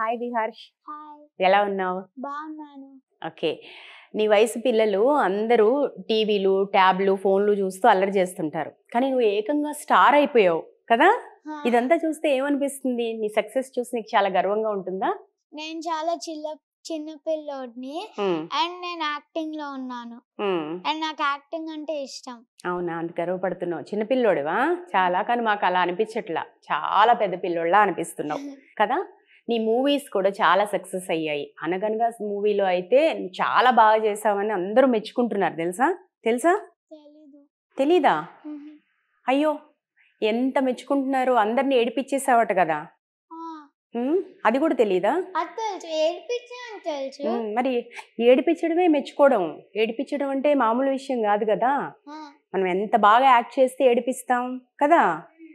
Hi Viharsh, hi ఎలా ఉన్నావు? బాగున్నాను. ఓకే. నీ వయసు పిల్లలు అందరూ టీవీలు, ట్యాబ్లు, ఫోన్లు చూస్తూ అల్లరి చేస్తుంటారు. కానీ నువ్వు ఏకంగా స్టార్ అయిపోయావు కదా! ఇదంతా చూస్తే ఏమనిపిస్తుంది? నీ సక్సెస్ చూసి నీకు చాలా గర్వంగా ఉంటుందా? నేను చాలా చిన్న పిల్లోడిని అండ్ నేను యాక్టింగ్ లో ఉన్నాను అండ్ నాకు యాక్టింగ్ అంటే ఇష్టం. అవునా, అంత గర్వపడుతున్నావు. చిన్న పిల్లోడివా చాలా, కానీ మాకు అలా అనిపించట్లా, చాలా పెద్ద పిల్లోళ్ళ అనిపిస్తున్నావు కదా. నీ మూవీస్ కూడా చాలా సక్సెస్ అయ్యాయి. అనగనగా మూవీలో అయితే నువ్వు చాలా బాగా చేసావని అందరూ మెచ్చుకుంటున్నారు. తెలుసా తెలుసా తెలీదు. తెలీదా? అయ్యో, ఎంత మెచ్చుకుంటున్నారు. అందరిని ఏడిపించేసావట కదా. అది కూడా తెలీదా? అది తెలుసు, ఏడిపించాను తెలుసు. మరి ఏడిపించడమే మెచ్చుకోవడం. ఏడిపించడం అంటే మామూలు విషయం కాదు కదా. మనం ఎంత బాగా యాక్ట్ చేస్తే ఏడిపిస్తాం కదా.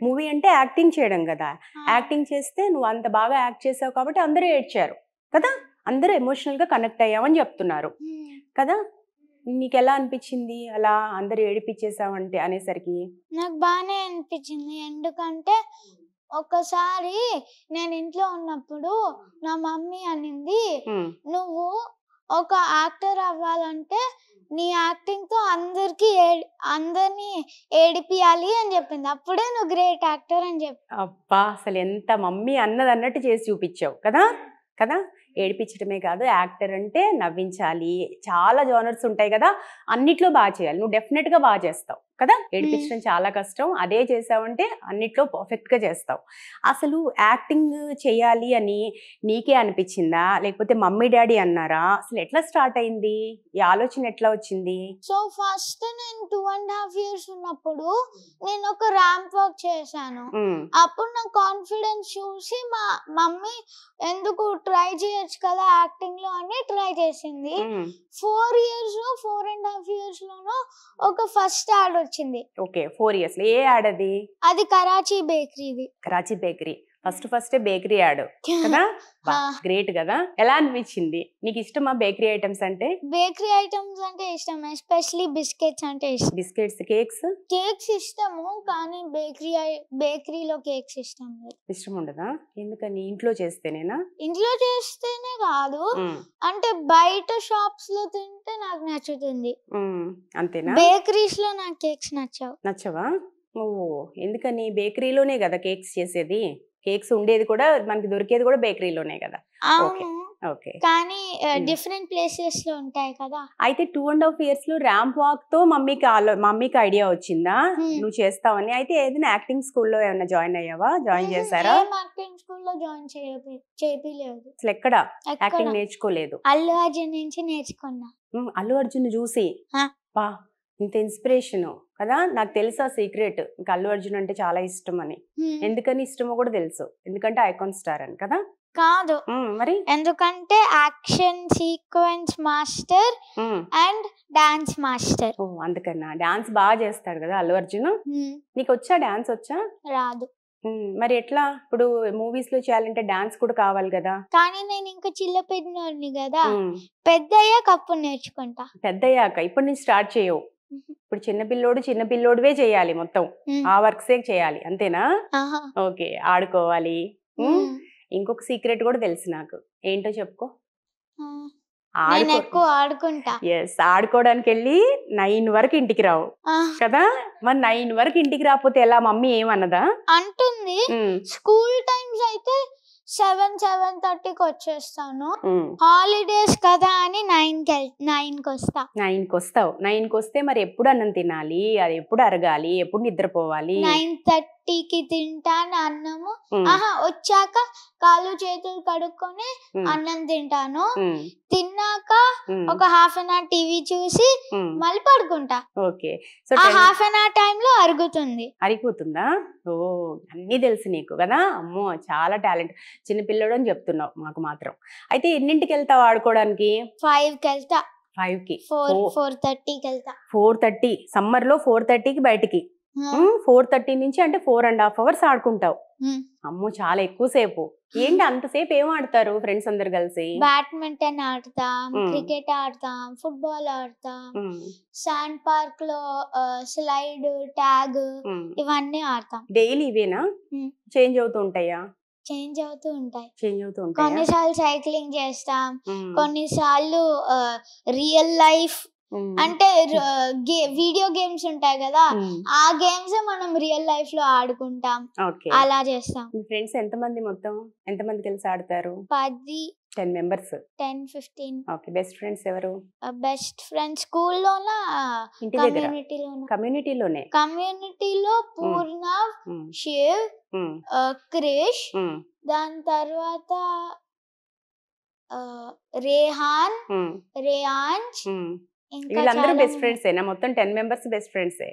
మూవీ అంటే యాక్టింగ్ చేయడం కదా. యాక్టింగ్ చేస్తే నువ్వు అంత బాగా యాక్ట్ చేసావు కాబట్టి అందరూ ఏడ్చారు కదా. అందరూ ఎమోషనల్గా కనెక్ట్ అయ్యామని చెప్తున్నారు కదా. నీకు ఎలా అనిపించింది అలా అందరూ ఏడిపించేసావంటే అనేసరికి? నాకు బాగానే అనిపించింది. ఎందుకంటే ఒకసారి నేను ఇంట్లో ఉన్నప్పుడు నా మమ్మీ అనింది, నువ్వు ఒక యాక్టర్ అవ్వాలంటే నీ యాక్టింగ్ తో అందరినీ ఏడిపియాలి అని చెప్పింది. అప్పుడే నువ్వు గ్రేట్ యాక్టర్ అని చెప్పి. అబ్బా, అసలు ఎంత మమ్మీ అన్నది అన్నట్టు చేసి చూపించావు కదా కదా. ఏడిపించడమే కాదు, యాక్టర్ అంటే నవ్వించాలి. చాలా జోనర్స్ ఉంటాయి కదా, అన్నిట్లో బాగా చేయాలి. నువ్వు డెఫినెట్గా బాగా చేస్తావు కదా. ఏడిపించడం చాలా కష్టం, అదే చేసావంటే అన్నిట్లో పర్ఫెక్ట్గా చేస్తావు. అసలు యాక్టింగ్ చేయాలి అని నీకే అనిపించిందా, లేకపోతే మమ్మీ డాడీ అన్నారా? అసలు ఎట్లా స్టార్ట్ అయింది ఈ ఆలోచన, ఎట్లా వచ్చింది? సో ఫస్ట్ నేను 2.5 years ఉన్నప్పుడు నేను ఒక ర్యాంప్ వాక్ చేశాను. అప్పుడు నా కాన్ఫిడెన్స్ చూసి మా మమ్మీ ఎందుకు ట్రై చేయొచ్చు కదా యాక్టింగ్ లో అని ట్రై చేసింది. 4.5 years లోనో ఒక ఫస్ట్ యాడ్ వచ్చింది. ఓకే, 4 years లో ఏ యాడ్ అది? అది కరాచీ బేకరీది. Karachi bakery first bakery ad కదా. గ్రేట్ కదా. ఎలా అనిపించింది? నీకు ఇష్టమా బేకరీ ఐటమ్స్ అంటే? బేకరీ ఐటమ్స్ అంటే ఇష్టం, ఎస్పెషల్లీ బిస్కెట్స్ అంటే ఇష్టం. బిస్కెట్స్, కేక్స్ ఇష్టము, కానీ బేకరీలో కేక్స్ ఇష్టం ఉండదా? ఎందుకని? ఇంట్లో చేస్తేనేనా? ఇంట్లో చేస్తేనే కాదు, అంటే బయట షాప్స్ లో తింటే నాకు నచ్చుతుంది. అంతేనా? బేకరీస్ లో నాకు కేక్స్ నచ్చవా? ఓ, ఎందుకని? బేకరీలోనే కదా కేక్స్ చేసేది. కేక్స్ ఉండేది కూడా, మనకి దొరికేది కూడా బేకరీలోనే కదా. ఓకే, కానీ డిఫరెంట్ ప్లేసెస్ లో ఉంటాయి కదా. అయితే 2.5 years లో ర్యాంప్ వాక్ తో మమ్మీకి ఐడియా వచ్చిందా నువ్వు చేస్తావని? అయితే ఏదైనా యాక్టింగ్ స్కూల్లో ఏమైనా జాయిన్ చేశారా? యాక్టింగ్ స్కూల్లో జాయిన్ చేయలేదు. అసలు ఎక్కడ యాక్టింగ్ నేర్చుకోలేదు? అల్లు అర్జున్ నుంచి నేర్చుకున్నా. అల్లు అర్జున్ చూసి? బా, ఇంత ఇన్స్పిరేషన్ కదా. నాకు తెలుసు ఆ సీక్రెట్, ఇంకా అల్లు అర్జున్ అంటే చాలా ఇష్టం అని. ఎందుకని ఇష్టమో కూడా తెలుసు, ఎందుకంటే ఐకాన్ స్టార్ అని కదా. కాదు మరి, ఎందుకంటే action sequence master and dance master. అందుకన్నా డాన్స్ బాగా చేస్తాడు కదా అల్లు అర్జున్. నీకు వచ్చా డాన్స్? వచ్చా? రాదు. మరి ఎట్లా? ఇప్పుడు మూవీస్ లో చేయాలంటే డాన్స్ కూడా కావాలి కదా. కానీ నేను ఇంకా చిన్నపిల్లోడిని కదా, పెద్దయ్యాక అప్పుడు నేర్చుకుంటా. పెద్దయ్యాక? ఇప్పటి నుంచి స్టార్ట్ చేయవు. ఇప్పుడు చిన్నపిల్లోడివే చేయాలి, మొత్తం ఆ వర్క్సే చేయాలి, అంతేనా? ఓకే, ఆడుకోవాలి. ఇంకొక సీక్రెట్ కూడా తెలుసు నాకు, ఏంటో చెప్పుకో. ఆడుకోవడానికి వెళ్ళి 9 వరకు ఇంటికి రావు కదా. మరి 9 వరకు ఇంటికి రాకపోతే ఎలా? మమ్మీ ఏమన్నదా? అంటుంది. స్కూల్ టైమ్స్ అయితే 7:30కి వచ్చేస్తాను, హాలిడేస్ కదా అని 9కి వస్తా. 9కి వస్తావు. 9కి వస్తే మరి ఎప్పుడు అన్నం తినాలి? అది ఎప్పుడు అరగాలి? ఎప్పుడు నిద్రపోవాలి? 9:30కి తింటాను అన్నము. వచ్చాక కాళ్ళు చేతులు కడుక్కొని అన్నం తింటాను. తిన్నాక ఒక ½ an hour టీవీ చూసి మళ్ళీ పడుకుంటా. ఓకే, సో ½ an hour టైంలో అరిగిపోతుందా? ఓ, అన్నీ తెలుసు నీకు కదా. అమ్మో, చాలా టాలెంట్. చిన్నపిల్లడు అని చెప్తున్నావు మాకు మాత్రం. అయితే ఎన్నింటికి వెళ్తావు ఆడుకోవడానికి? 5కి వెళ్తా. 5కి? 4:30కి వెళ్తా. 4:30 సమ్మర్ లో 4:30కి బయటికి. 4:30 నుంచి అంటే 4.5 hours ఆడుకుంటావు. అమ్మో, చాలా ఎక్కువసేపు. ఏంటి అంతసేపు ఏం ఆడతారు ఫ్రెండ్స్ అందరు కలిసి? బ్యాడ్మింటన్ ఆడతాం, క్రికెట్ ఆడతాం, ఫుట్బాల్ ఆడతాం, శాండ్ పార్క్ లో స్లైడ్, ట్యాగ్ ఇవన్నీ ఆడతాం. డైలీ ఇవేనా? చేంజ్ అవుతూ ఉంటాయా? చేంజ్ అవుతూ ఉంటాయి. చేంజ్ అవుతూ ఉంటాయా? కొన్నిసార్లు సైక్లింగ్ చేస్తాం, ఉమ్, కొన్నిసార్లు రియల్ లైఫ్ ఉమ్, అంటే వీడియో గేమ్స్ ఉంటాయి కదా, ఉమ్, ఆ గేమ్స్ మనం రియల్ లైఫ్ లో ఆడుకుంటాం, ఓకే. అలా చేస్తాం. మీ ఫ్రెండ్స్ ఎంతమంది మొత్తం? ఎంతమంది కలిసి ఆడతారు? 10, 10 మెంబర్స్. 10, 15 ఓకే. బెస్ట్ ఫ్రెండ్స్ ఎవరు? బెస్ట్ ఫ్రెండ్స్ స్కూల్లోనా ఇంటి దగ్గర? కమ్యూనిటీలోనా? కమ్యూనిటీలోనే. కమ్యూనిటీలో పూర్ణ, శివ్, క్రిష్, దాని తర్వాత రేహాన్, రేయాన్స్, ఇంకా వీళ్ళందరూ చాలా బెస్ట్ ఫ్రెండ్సేనా? మొత్తం 10 మెంబర్స్ బెస్ట్ ఫ్రెండ్సే.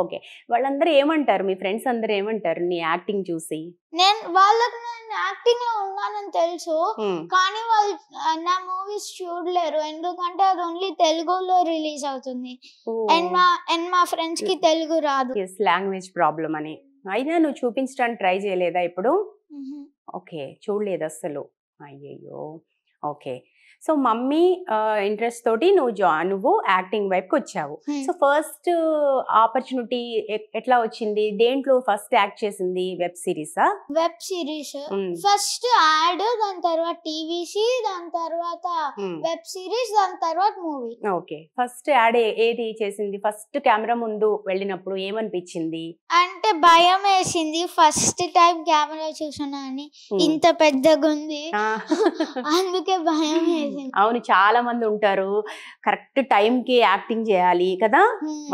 ఓకే. వాళ్ళందరూ ఏమంటారు, మీ ఫ్రెండ్స్ అందరూ ఏమంటారు నీ యాక్టింగ్ చూసి? వాళ్ళకి నేను యాక్టింగ్ లో ఉన్నానని తెలుసు, కానీ వాళ్ళు నా మూవీస్ చూడలేరు, ఎందుకంటే అది ఓన్లీ తెలుగులో రిలీజ్ అవుతుంది అండ్ మా ఫ్రెండ్స్ కి తెలుగు రాదు. లాంగ్వేజ్ ప్రాబ్లం అని. అయినా నువ్వు చూపించడానికి ట్రై చేయలేదా ఇప్పుడు? ఓకే, చూడలేదు అస్సలు. అయ్యయ్యో. ఓకే. సో మమ్మీ ఇంట్రెస్ట్ తోటి నువ్వు యాక్టింగ్ వైపుకి వచ్చావు. సో ఫస్ట్ ఆపర్చునిటీ ఎట్లా వచ్చింది? దేంట్లో ఫస్ట్ యాక్ట్ చేసింది? వెబ్ సిరీసా? వెబ్ సిరీస్ ఫస్ట్ యాడ్, దాని తర్వాత టీవీసీ, దాని తర్వాత వెబ్ సిరీస్, దాని తర్వాత మూవీ. ఓకే. ఫస్ట్ యాడ్ ఏది చేసింది? ఫస్ట్ కెమెరా ముందు వెళ్ళినప్పుడు ఏమనిపించింది? అంటే భయం వేసింది, ఫస్ట్ టైం కెమెరా చూసాను అని, ఇంత పెద్దగా ఉంది, అందుకే భయం వేసింది. అవును, చాలా మంది ఉంటారు కరెక్ట్ టైం కి యాక్టింగ్ చేయాలి కదా,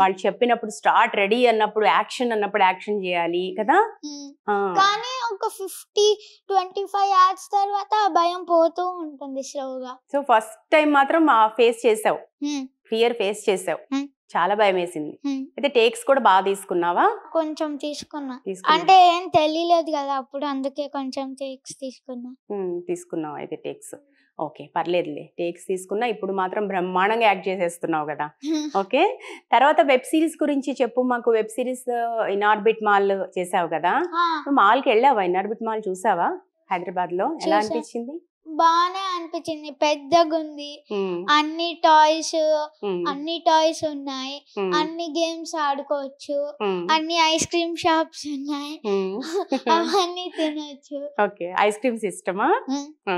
వాళ్ళు చెప్పినప్పుడు స్టార్ట్ రెడీ అన్నప్పుడు యాక్షన్ అన్నప్పుడు యాక్షన్ చేయాలి కదా. కానీ ఒక 50-25 యాడ్స్ తర్వాత ఆ భయం పోతూ ఉంటుంది స్లోగా. సో ఫస్ట్ టైం మాత్రం ఫేస్ చేసావు, ఫియర్ ఫేస్ చేసావు, చాలా భయం వేసింది. అయితే టేక్స్ కూడా బాగా తీసుకున్నావా? కొంచెం తీసుకున్నా, అంటే ఏం తెలియలేదు కదా అప్పుడు, అందుకే కొంచెం టేక్స్ తీసుకున్నావు అయితే టేక్స్. ఓకే, పర్లేదులే, టేక్స్ తీసుకున్నా. ఇప్పుడు మాత్రం బ్రహ్మాండంగా యాక్ట్ చేసేస్తున్నావు కదా. ఓకే. తర్వాత వెబ్ సిరీస్ గురించి చెప్పు మాకు. వెబ్ సిరీస్ ఇన్ఆర్బిట్ మాల్ చేసావు కదా, మాల్కి వెళ్ళావా? ఇన్ఆర్బిట్ మాల్ చూసావా హైదరాబాద్ లో? ఎలా అనిపించింది? బానే అనిపించింది, పెద్దగా ఉంది, అన్ని టాయ్స్ ఉన్నాయి, అన్ని గేమ్స్ ఆడుకోవచ్చు, అన్ని ఐస్ క్రీమ్ షాప్స్ ఉన్నాయి, అవన్నీ తినొచ్చు. ఓకే. ఐస్ క్రీమ్స్ ఇష్టమా?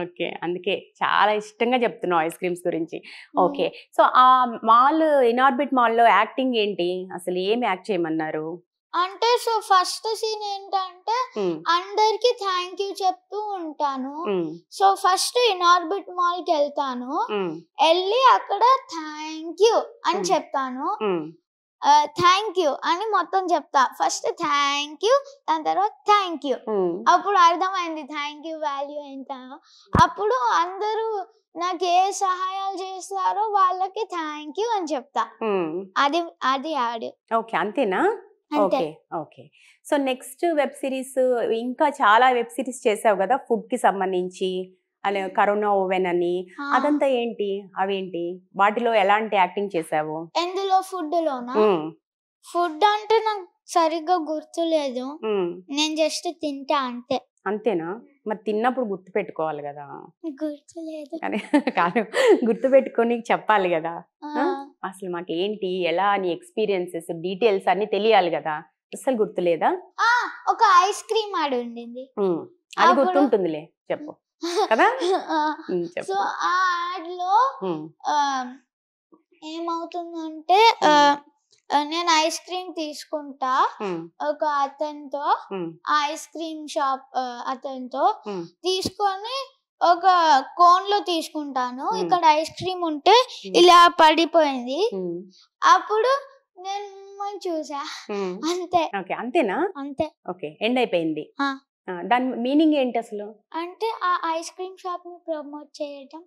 ఓకే, అందుకే చాలా ఇష్టంగా చెప్తున్నావు ఐస్ క్రీమ్స్ గురించి. ఓకే. సో ఆ మాల్, ఇన్ఆర్బిట్ మాల్ లో యాక్టింగ్ ఏంటి అసలు? ఏం యాక్ట్ చేయమన్నారు? అంటే సో ఫస్ట్ సీన్ ఏంటంటే అందరికి థ్యాంక్ యూ చెప్తూ ఉంటాను. సో ఫస్ట్ ఇన్ఆర్బిట్ మాల్ కి వెళ్తాను, వెళ్ళి అక్కడ థ్యాంక్ యూ అని చెప్తాను, థ్యాంక్ యూ అని మొత్తం చెప్తా. ఫస్ట్ థ్యాంక్ యూ, దాని తర్వాత థ్యాంక్ యూ. అప్పుడు అర్థమైంది థ్యాంక్ యూ వాల్యూ ఎంత. అప్పుడు అందరూ నాకు ఏ సహాయాలు చేస్తారో వాళ్ళకి థ్యాంక్ యూ అని చెప్తా. అది యాడ్. ఓకే, అంతేనా? Okay. Okay. So next web series, ఇంకా చాలా వెబ్ సిరీస్ చేసావు కదా ఫుడ్ కి సంబంధించి, అలా కరోనా ఓవెన్ అని, అదంతా ఏంటి? అవేంటి? వాటిలో ఎలాంటి యాక్టింగ్ చేసావు? ఎందులో? ఫుడ్ లోనా? ఫుడ్ అంటే నాకు సరిగ్గా గుర్తులేదు, నేను జస్ట్ తింటా అంతే. అంతేనా? మరి తిన్నప్పుడు గుర్తు పెట్టుకోవాలి కదా. గుర్తులేదు కాదు, గుర్తు పెట్టుకొని చెప్పాలి కదా. అసలు మాకు ఏంటి, ఎలా, నీ ఎక్స్పీరియన్సెస్, డీటెయిల్స్ అన్ని తెలియాలి కదా. అసలు గుర్తులేదా? ఒక ఐస్ క్రీమ్ ఆడి ఉండింది, అది గుర్తుంటుందిలే, చెప్పు కదా. సో ఆ యాడ్ లో ఏమవుతుందంటే నేను ఐస్ క్రీమ్ తీసుకుంటా ఒక అతనితో, ఐస్ క్రీమ్ షాప్ అతనితో తీసుకొని ఒక కోన్ లో తీసుకుంటాను, ఇక్కడ ఐస్ క్రీమ్ ఉంటే ఇలా పడిపోయింది, అప్పుడు నేను చూసా అంతే. అంతేనా? అంతే. ఓకే, ఎండ్ అయిపోయింది. దాని మీనింగ్ ఏంటి అసలు? అంటే ఆ ఐస్ క్రీమ్ షాప్ ని ప్రమోట్ చేయడం.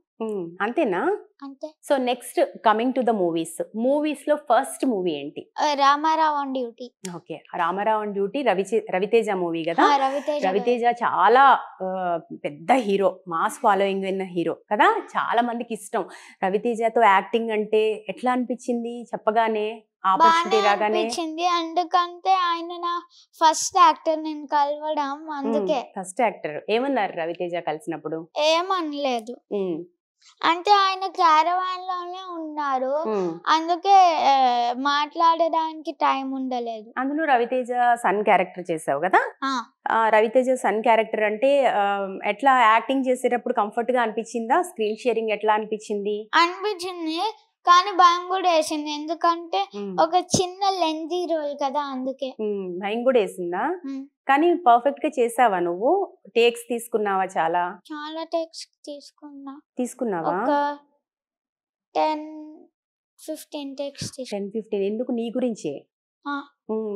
అంతేనా? అంతే. So next coming to the movies లో ఫస్ట్ మూవీ ఏంటి? Ramarao on duty. Okay, Ramarao on duty Raviteja movie కదా. రవితేజ చాలా పెద్ద హీరో, మాస్ ఫాలోయింగ్ ఉన్న హీరో కదా, చాలా మందికి ఇష్టం. రవితేజతో యాక్టింగ్ అంటే ఎట్లా అనిపించింది చెప్పగానే, ఆపర్చునిటీ రాగానే? ఎందుకంటే ఆయన నా ఫస్ట్ యాక్టర్, నేను కలవడం, అందుకే. First actor. ఏమన్నారు రవితేజ కలిసినప్పుడు? ఏమనలేదు, అంటే ఆయన క్యారవాన్ లోనే ఉన్నారు, అందుకే మాట్లాడడానికి టైం ఉండలేదు. అందులో రవితేజ సన్ క్యారెక్టర్ చేసావు కదా. రవితేజ సన్ క్యారెక్టర్ అంటే ఎట్లా యాక్టింగ్ చేసేటప్పుడు కంఫర్ట్ గా అనిపించిందా? స్క్రీన్ షేరింగ్ ఎట్లా అనిపించింది? అనిపించింది, కానీ భయం కూడా వేసింది, ఎందుకంటే ఒక చిన్న లెంతీ రోల్ కదా, అందుకే. భయం కూడా వేసిందా? కానీ పర్ఫెక్ట్ గా చేసావా నువ్వు? టేక్స్ తీసుకున్నావా? చాలా టేక్స్ తీసుకున్నావా? ఒక 10-15 టేక్స్ 10-15. ఎందుకు? నీ గురించే.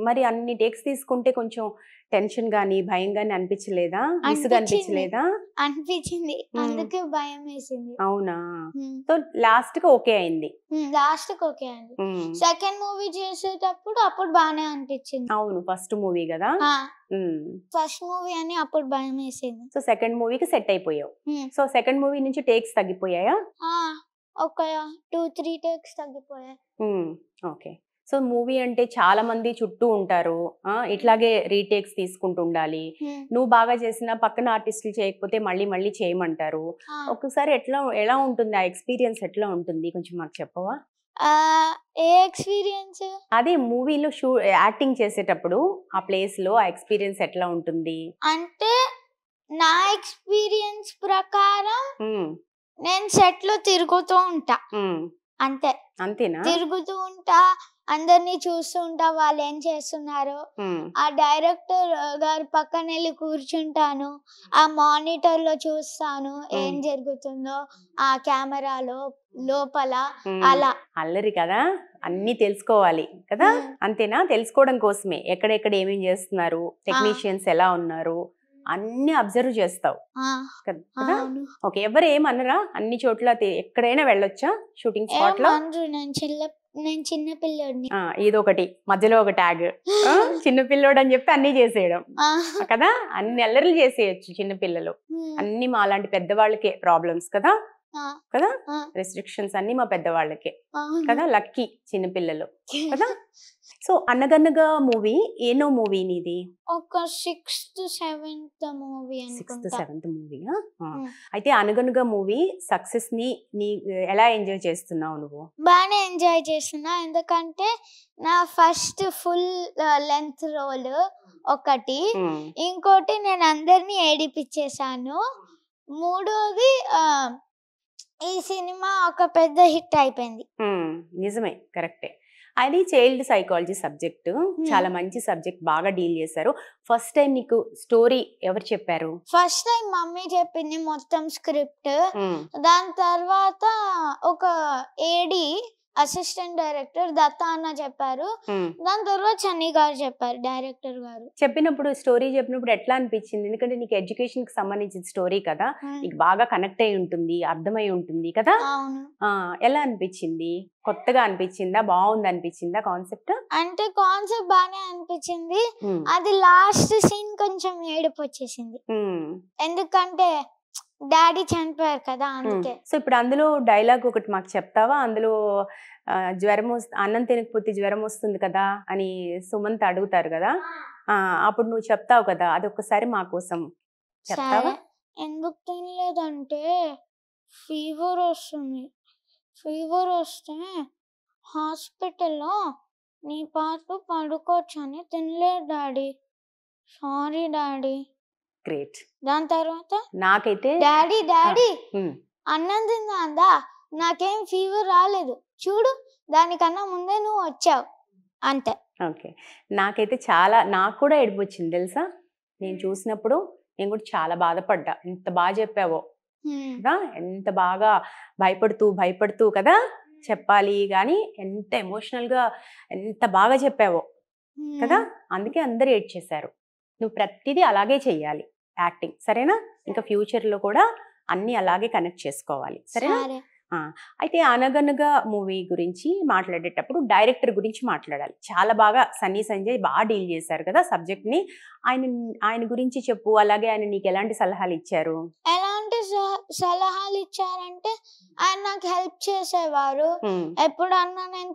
మరి అన్ని టేక్స్ తీసుకుంటే కొంచెం టెన్షన్ గానీ భయం గానీ అనిపించలేదా? విసుగు అనిపించలేదా? అనిపించింది, అందుకే భయం వేసింది. అవునా? సో లాస్ట్ కి ఓకే అయింది. సెకండ్ మూవీ చేసేటప్పుడు అప్పుడు బానే అనిపించింది. అవును, ఫస్ట్ మూవీ కదా. ఫస్ట్ మూవీ అని అప్పుడు భయం వేసింది. సో సెకండ్ మూవీకి సెట్ అయిపోయావు. సో సెకండ్ మూవీ నుంచి టేక్స్ తగ్గిపోయాయా? ఒక 2-3 టేక్స్ తగ్గిపోయాయి. ఓకే. సో మూవీ అంటే చాలా మంది చుట్టూ ఉంటారు, ఇట్లాగే రీటేక్స్ తీసుకుంటూ ఉండాలి. నువ్వు బాగా చేసినా పక్కన ఆర్టిస్టులు చేయకపోతే మళ్ళీ మళ్ళీ చేయమంటారు. ఒక్కసారి ఎలా ఉంటుంది ఆ ఎక్స్పీరియన్స్? ఎట్లా ఉంటుంది కొంచెం మాకు చెప్పవా? ఏ ఎక్స్పీరియన్స్? అదే మూవీలో యాక్టింగ్ చేసేటప్పుడు ఆ ప్లేస్ లో ఆ ఎక్స్పీరియన్స్ ఎట్లా ఉంటుంది అంటే, నా ఎక్స్పీరియన్స్ ప్రకారం నేను సెట్ లో తిరుగుతూ ఉంటా అంతేనా? తిరుగుతూ ఉంటా, అందరినీ చూస్తూ ఉంటా వాళ్ళు ఏం చేస్తున్నారు. ఆ డైరెక్టర్ గారి పక్కన వెళ్ళి కూర్చుంటాను, ఆ మానిటర్ లో చూస్తాను ఏం జరుగుతుందో ఆ కెమెరాలో లోపల. అలా అల్లరి కదా, అన్ని తెలుసుకోవాలి కదా. అంతేనా? తెలుసుకోవడం కోసమే ఎక్కడెక్కడ ఏమేం చేస్తున్నారు, టెక్నీషియన్స్ ఎలా ఉన్నారు అన్ని అబ్జర్వ్ చేస్తావు కదా. ఓకే. ఎవరు ఏమన్నరా? అన్ని చోట్ల ఎక్కడైనా వెళ్ళొచ్చా షూటింగ్ స్పాట్ లో? నేను చిన్న పిల్లోడిని. ఇదొకటి మధ్యలో ఒక ట్యాగ్, చిన్న పిల్లోడు అని చెప్పి అన్ని చేసేయడం కదా. అన్ని అల్లర్లు చేసేయచ్చు చిన్న పిల్లలు. అన్ని మా లాంటి పెద్దవాళ్ళకే ప్రాబ్లమ్స్ కదా. రెస్ట్రిక్షన్స్ అన్ని మా పెద్దవాళ్ళకే కదా. లక్కీ చిన్నపిల్లలు కదా. సో అనగనగా మూవీ ఏనో మూవీ నీది? ఒక 6th-7th మూవీ అనుకుంటా. 6th-7th మూవీయా? అయితే అనగనగా మూవీ సక్సెస్ ని ఎలా ఎంజాయ్ చేస్తున్నావు నువ్వు? బాగానే ఎంజాయ్ చేస్తున్నా, ఎందుకంటే నా ఫస్ట్ ఫుల్ లెంత్ రోల్ ఒకటి, ఇంకోటి నేను అందరినీ ఏడిపించేసాను, మూడోది ఈ సినిమా ఒక పెద్ద హిట్ అయిపోయింది. నిజమే, కరెక్టే. అది చైల్డ్ సైకాలజీ సబ్జెక్ట్, చాలా మంచి సబ్జెక్ట్, బాగా డీల్ చేశారు. ఫస్ట్ టైం నీకు స్టోరీ ఎవరు చెప్పారు? ఫస్ట్ టైం మమ్మీ చెప్పింది మొత్తం స్క్రిప్ట్. దాని తర్వాత ఒక ఏడి అసిస్టెంట్ డైరెక్టర్ దత్తా అన్న చెప్పారు, దాని తర్వాత చన్నీ గారు చెప్పారు, డైరెక్టర్ గారు. చెప్పినప్పుడు స్టోరీ చెప్పినప్పుడు ఎట్లా అనిపించింది? ఎందుకంటే నీకు ఎడ్యుకేషన్ కి సంబంధించిన స్టోరీ కదా, నీకు బాగా కనెక్ట్ అయి ఉంటుంది, అర్థమై ఉంటుంది కదా. ఎలా అనిపించింది? కొత్తగా అనిపించిందా? బాగుంది అనిపించిందా కాన్సెప్ట్? అంటే కాన్సెప్ట్ బాగానే అనిపించింది, అది లాస్ట్ సీన్ కొంచెం ఏడుపు వచ్చేసింది, ఎందుకంటే డాడీ చనిపోయారు కదా, అందుకే. సో ఇప్పుడు అందులో డైలాగ్ ఒకటి మాకు చెప్తావా? అందులో జ్వరం అన్నం తినకపోతే జ్వరం వస్తుంది కదా అని సుమంత్ అడుగుతారు కదా, అప్పుడు నువ్వు చెప్తావు కదా, అది ఒక్కసారి మా కోసం చెప్తావా? ఎందుకు తినలేదంటే ఫీవర్ వస్తుంది, ఫీవర్ వస్తే హాస్పిటల్లో నీ పాటు పడుకోవచ్చు అని తినలేదు డాడీ, సారీ డాడీ. గ్రేట్. దాని తర్వాత నాకైతే డాడీ అన్నం తిందా, నాకేం ఫీవర్ రాలేదు చూడు, దానికన్నా ముందే నువ్వు వచ్చావు అంతే. ఓకే. నాకైతే నాకు కూడా ఏడుపు వచ్చింది తెలుసా, నేను చూసినప్పుడు నేను కూడా చాలా బాధపడ్డా. ఎంత బాగా చెప్పావో కదా, ఎంత బాగా భయపడుతూ కదా చెప్పాలి, కానీ ఎంత ఎమోషనల్ గా ఎంత బాగా చెప్పావో కదా, అందుకే అందరు ఏడ్చేశారు. నువ్వు ప్రతిదీ అలాగే చెయ్యాలి యాక్టింగ్, సరేనా? ఇంకా ఫ్యూచర్ లో కూడా అన్ని అలాగే కనెక్ట్ చేసుకోవాలి, సరేనా? అయితే అనగనగా మూవీ గురించి మాట్లాడేటప్పుడు డైరెక్టర్ గురించి మాట్లాడాలి. చాలా బాగా సన్నీ సంజయ్ బాగా డీల్ చేశారు కదా సబ్జెక్ట్ ని. ఆయన గురించి చెప్పు, అలాగే ఆయన నీకు ఎలాంటి సలహాలు ఇచ్చారు? ఎలాంటి సలహాలు ఇచ్చారంటే ఆయన నాకు హెల్ప్ చేసేవారు. ఎప్పుడన్నా నేను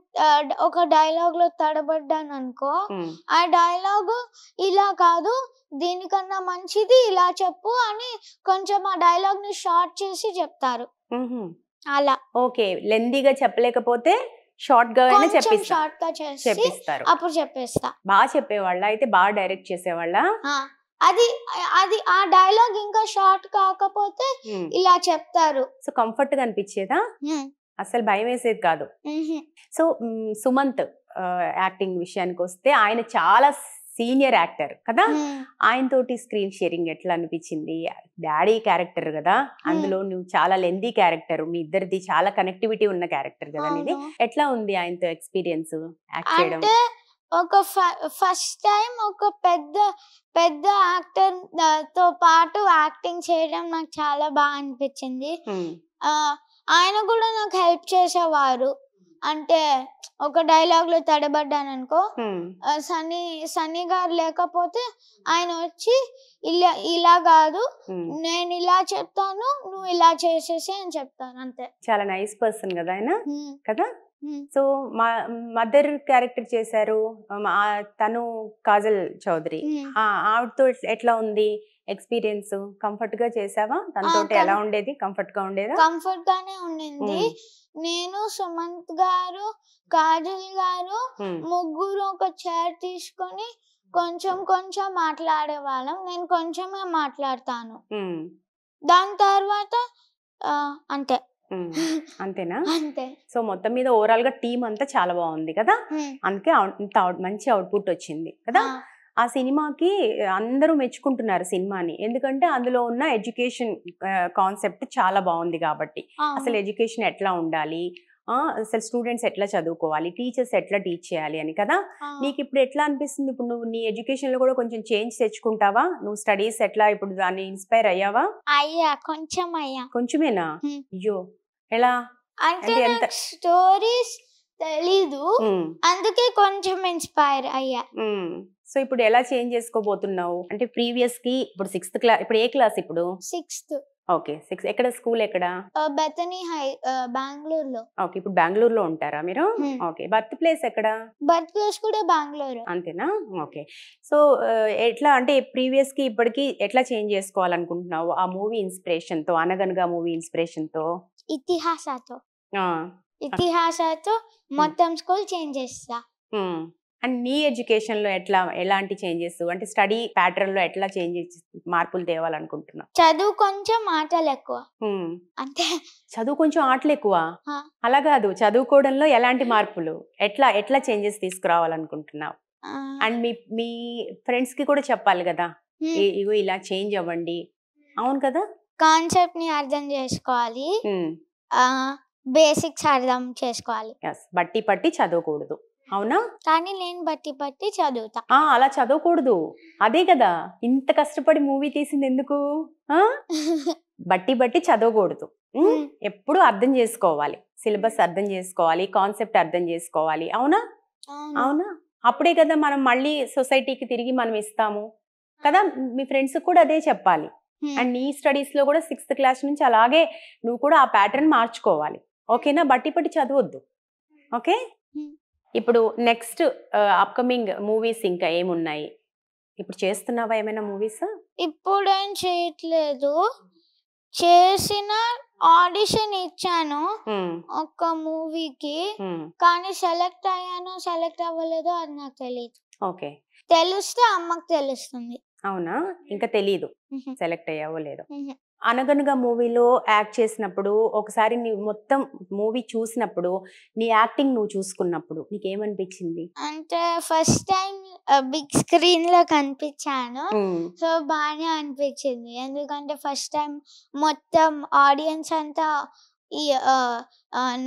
ఒక డైలాగ్ లో తడబడ్డాను అనుకో, ఆ డైలాగ్ ఇలా కాదు, దీనికన్నా మంచిది ఇలా చెప్పు అని కొంచెం ఆ డైలాగ్ ని షార్ట్ చేసి చెప్తారు. అలా ఓకే, లెందీగా చెప్పలేకపోతే షార్ట్ గా షార్ట్ గా చేసి చెప్పిస్తారు. అప్పుడు చెప్పేస్తా. బాగా చెప్పేవాళ్ళ అయితే, బాగా డైరెక్ట్ చేసేవాళ్ళ. అది అది ఆ డైలాగ్ ఇంకా షార్ట్ కాకపోతే ఇలా చెప్తారు. సో కంఫర్ట్ గా అనిపించేదా? అసలు భయం వేసేది కాదు. సో సుమంత్ యాక్టింగ్ విషయానికి వస్తే, ఆయన చాలా సీనియర్ యాక్టర్ కదా, ఆయనతోటి స్క్రీన్ షేరింగ్ ఎట్లా అనిపించింది? డాడీ క్యారెక్టర్ కదా, అందులో నువ్వు చాలా లెందీ క్యారెక్టర్, మీ ఇద్దరిది చాలా కనెక్టివిటీ ఉన్న క్యారెక్టర్ కదా ఇది. ఎట్లా ఉంది ఆయనతో ఎక్స్పీరియన్స్ యాక్ట్ చేయడం? ఒక ఫస్ట్ టైం ఒక పెద్ద యాక్టర్ తో పాటు యాక్టింగ్ చేయడం నాకు చాలా బాగా అనిపించింది. ఆయన కూడా నాకు హెల్ప్ చేసేవారు. అంటే ఒక డైలాగ్ లో తడబడ్డాను అనుకో, సన్నీ గారు లేకపోతే ఆయన వచ్చి ఇలా కాదు, నేను ఇలా చెప్తాను, నువ్వు ఇలా చేసేసి అని చెప్తాను. అంతే. చాలా నైస్ పర్సన్ కదా ఆయన కదా. సో మదర్ క్యారెక్టర్ చేశారు తను కాజల్ చౌదరి. ఆవిడతో ఎట్లా ఉంది ఎక్స్పీరియన్స్? కంఫర్ట్ గా చేసావా తనతో? ఎలా ఉండేది? కంఫర్ట్ గా ఉండేదా? కంఫర్ట్ గానే ఉండింది. నేను, సుమంత్ గారు, కాజల్ గారు ముగ్గురు ఒక చైర్ తీసుకొని కొంచెం మాట్లాడే వాళ్ళం. నేను కొంచెమే మాట్లాడతాను. దాని తర్వాత అంతే. అంతేనా? అంతే. సో మొత్తం మీద ఓవరాల్ గా టీమ్ అంతా చాలా బాగుంది కదా, అందుకే మంచి అవుట్పుట్ వచ్చింది కదా. ఆ సినిమాకి అందరూ మెచ్చుకుంటున్నారు సినిమాని, ఎందుకంటే అందులో ఉన్న ఎడ్యుకేషన్ కాన్సెప్ట్ చాలా బాగుంది కాబట్టి. అసలు ఎడ్యుకేషన్ ఎట్లా ఉండాలి, అసలు స్టూడెంట్స్ ఎట్లా చదువుకోవాలి, టీచర్స్ ఎట్లా టీచ్ చేయాలి అని కదా. నీకు ఇప్పుడు ఎట్లా అనిపిస్తుంది? ఇప్పుడు నువ్వు నీ ఎడ్యుకేషన్ లో కూడా కొంచెం చేంజ్ తెచ్చుకుంటావా? నువ్వు స్టడీస్ ఎట్లా ఇప్పుడు దాన్ని ఇన్స్పైర్ అయ్యావా? కొంచెమేనా? అయ్యో, ఎలా అంటే స్టోరీస్ తెలీదు, అందుకే కొంచెం ఇన్స్పైర్ అయ్యా. సో ఇప్పుడు ఎలా చేంజ్ చేసుకోబోతున్నావు? అంటే ప్రీవియస్ కి ఇప్పుడు 6th క్లాస్, ఇప్పుడు ఏ క్లాస్ ఇప్పుడు? 6th. ఓకే, 6. ఎక్కడ స్కూల్? ఎక్కడ? బెతనీ హై, బెంగళూరులో. ఓకే, ఇప్పుడు బెంగళూరులో ఉంటారా మీరు? ఓకే, బర్త్ ప్లేస్ ఎక్కడ? బర్త్ ప్లేస్ కూడా బెంగళూరు. అంతేనా? ఓకే. సో ఎట్లా అంటే ప్రీవియస్ కి ఇప్పటికి ఎట్లా చేంజ్ చేసుకోవాలనుకుంటున్నావు ఆ మూవీ ఇన్స్పిరేషన్ తో? అనగనగా మూవీ ఇన్స్పిరేషన్ తో, ఇతిహాసతో మొత్తం స్కూల్ చేంజ్ చేస్తా. అండ్ నీ ఎడ్యుకేషన్ లో ఎలాంటి చేంజెస్, అంటే స్టడీ ప్యాటర్న్ లో ఎట్లా చేంజెస్, మార్పులు తేవాలనుకుంటున్నావు? చదువు కొంచెం, ఆటలు ఎక్కువ. అంతే. చదువు కొంచెం, ఆటలు ఎక్కువ? అలా కాదు, చదువుకోవడంలో ఎలాంటి మార్పులు, ఎట్లా చేంజెస్ తీసుకురావాలనుకుంటున్నావు? అండ్ మీ ఫ్రెండ్స్ కి కూడా చెప్పాలి కదా, ఇగో ఇలా చేంజ్ అవ్వండి. అవును కదా. కాన్సెప్ట్ ని అర్థం చేసుకోవాలి, బేసిక్స్ అర్థం చేసుకోవాలి. బట్టి పట్టి చదవకూడదు, అవునా? కానీ నేను బట్టి చదువుతా. అలా చదవకూడదు, అదే కదా ఇంత కష్టపడి మూవీ తీసింది ఎందుకు? బట్టి చదవకూడదు, ఎప్పుడు అర్థం చేసుకోవాలి, సిలబస్ అర్థం చేసుకోవాలి, కాన్సెప్ట్ అర్థం చేసుకోవాలి. అవునా? అవునా? అప్పుడే కదా మనం మళ్ళీ సొసైటీకి తిరిగి మనం ఇస్తాము కదా. మీ ఫ్రెండ్స్ కూడా అదే చెప్పాలి. అండ్ నీ స్టడీస్ లో కూడా 6th క్లాస్ నుంచి అలాగే నువ్వు కూడా ఆ ప్యాటర్న్ మార్చుకోవాలి. ఓకేనా? బట్టి చదవద్దు. ఓకే. ఇప్పుడు నెక్స్ట్ అప్కమింగ్ మూవీస్ ఇంకా ఏమున్నాయి? ఇప్పుడు చేస్తున్నావా ఏమైనా మూవీస్? ఇప్పుడు ఏం చేయట్లేదు, చేసిన ఆడిషన్ ఇచ్చాను ఒక మూవీకి, కానీ సెలెక్ట్ అయ్యానో సెలెక్ట్ అవ్వలేదో అది నాకు తెలియదు. ఓకే, తెలిస్తే అమ్మకు తెలుస్తుంది. అవునా? ఇంకా తెలీదు సెలెక్ట్ అయ్యావో లేదో. అనగనగా మూవీలో యాక్ట్ చేసినప్పుడు ఒకసారి నీ మొత్తం మూవీ చూసినప్పుడు నీ యాక్టింగ్ నువ్వు చూసుకున్నప్పుడు నీకేమనిపించింది? అంటే ఫస్ట్ టైం బిగ్ స్క్రీన్ లో కనిపించాను, సో బాగానే అనిపించింది. ఎందుకంటే ఫస్ట్ టైం మొత్తం ఆడియన్స్ అంతా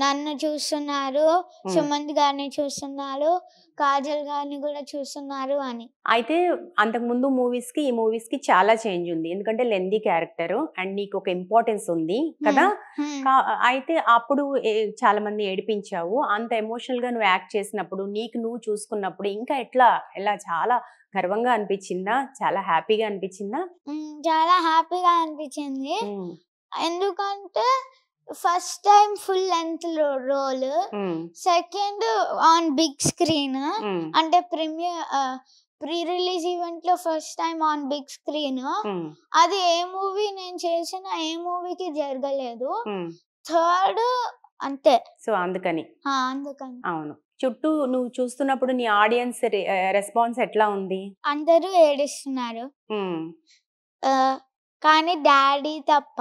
నన్ను చూస్తున్నారు, సుమంత్ గారిని చూస్తున్నారు, కాజల్ గారిని కూడా చూస్తున్నారు అని. అయితే అంతకు ముందు మూవీస్ కి ఈ మూవీస్ కి చాలా చేంజ్ ఉంది, ఎందుకంటే లెందీ క్యారెక్టర్ అండ్ నీకు ఒక ఇంపార్టెన్స్ ఉంది కదా. అయితే అప్పుడు చాలా మంది ఏడిపించావు, అంత ఎమోషనల్ గా నువ్వు యాక్ట్ చేసినప్పుడు నీకు నువ్వు చూసుకున్నప్పుడు ఇంకా ఎలా చాలా గర్వంగా అనిపించిందా? చాలా హ్యాపీగా అనిపించిందా? చాలా హ్యాపీగా అనిపించింది. ఎందుకంటే first time full length role, second on big screen, అంటే ప్రీ రిలీజ్ ఈవెంట్ లో first time on big screen. అది ఏ మూవీ నేను చేసిన ఏ మూవీకి జరగలేదు. థర్డ్ అంతే. సో అందుకని అవును. చుట్టూ నువ్వు చూస్తున్నప్పుడు నీ ఆడియన్స్ రెస్పాన్స్ ఎట్లా ఉంది? అందరూ ఏడుస్తున్నారు, కానీ డాడీ తప్ప,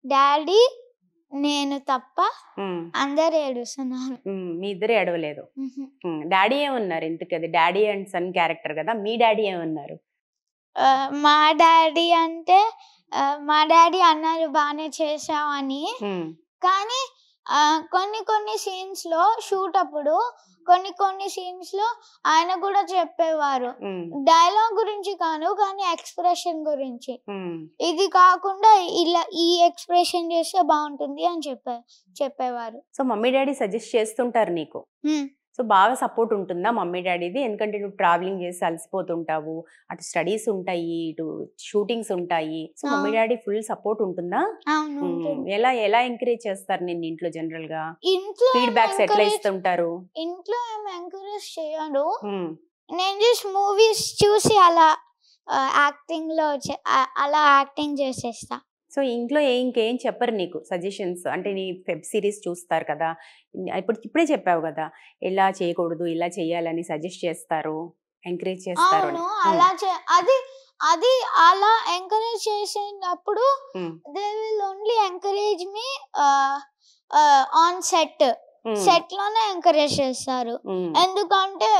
డాడీ నేను తప్ప అందరు ఏడుస్తున్నారు. మీ ఇద్దరు ఏడవలేదు. డాడీ ఏమన్నారు? ఎందుకది డాడీ అండ్ సన్ క్యారెక్టర్ కదా, మీ డాడీ ఏమన్నారు? మా డాడీ అంటే మా డాడీ అన్నారు బాగానే చేసావు అని. కానీ కొన్ని సీన్స్ లో షూట్ అప్పుడు కొన్ని సీన్స్ లో ఆయన కూడా చెప్పేవారు, డైలాగ్ గురించి కాదు కానీ ఎక్స్ప్రెషన్ గురించి, ఇది కాకుండా ఇలా ఈ ఎక్స్ప్రెషన్ చేస్తే బాగుంటుంది అని చెప్పేవారు. సో మమ్మీ డాడీ సజెస్ట్ చేస్తుంటారు నీకు. సో బాగా సపోర్ట్ ఉంటుందా మమ్మీ డాడీది? ఎందుకంటే నువ్వు ట్రావెలింగ్ చేసి అలసిపోతుంటావు, అటు స్టడీస్ ఉంటాయి, ఇటు షూటింగ్స్ ఉంటాయి. So mummy daddy full support ఉంటుందా? ఎలా ఎంకరేజ్ చేస్తారు నేను ఇంట్లో? జనరల్ గా ఫీడ్బ్యాక్స్ ఎట్లా ఇస్తుంటారు? ఇంట్లో ఏం ఎంకరేజ్ చేయరు, నేను జస్ట్ మూవీస్ చూసి అలా యాక్టింగ్ చేసేస్తా. సో ఇంట్లో ఇంకేం చెప్పరు నీకు సజెషన్స్? అంటే నీ వెబ్ సిరీస్ చూస్తారు కదా, ఇప్పుడే చెప్పావు కదా ఇలా చేయకూడదు ఇలా చేయాలని సజెస్ట్ చేస్తారు, ఎంకరేజ్ చేస్తారు. అది అలా ఎంకరేజ్ చేసినప్పుడు they will only encourage me on set లోనే ఎంకరేజ్ చేస్తారు. ఎందుకంటే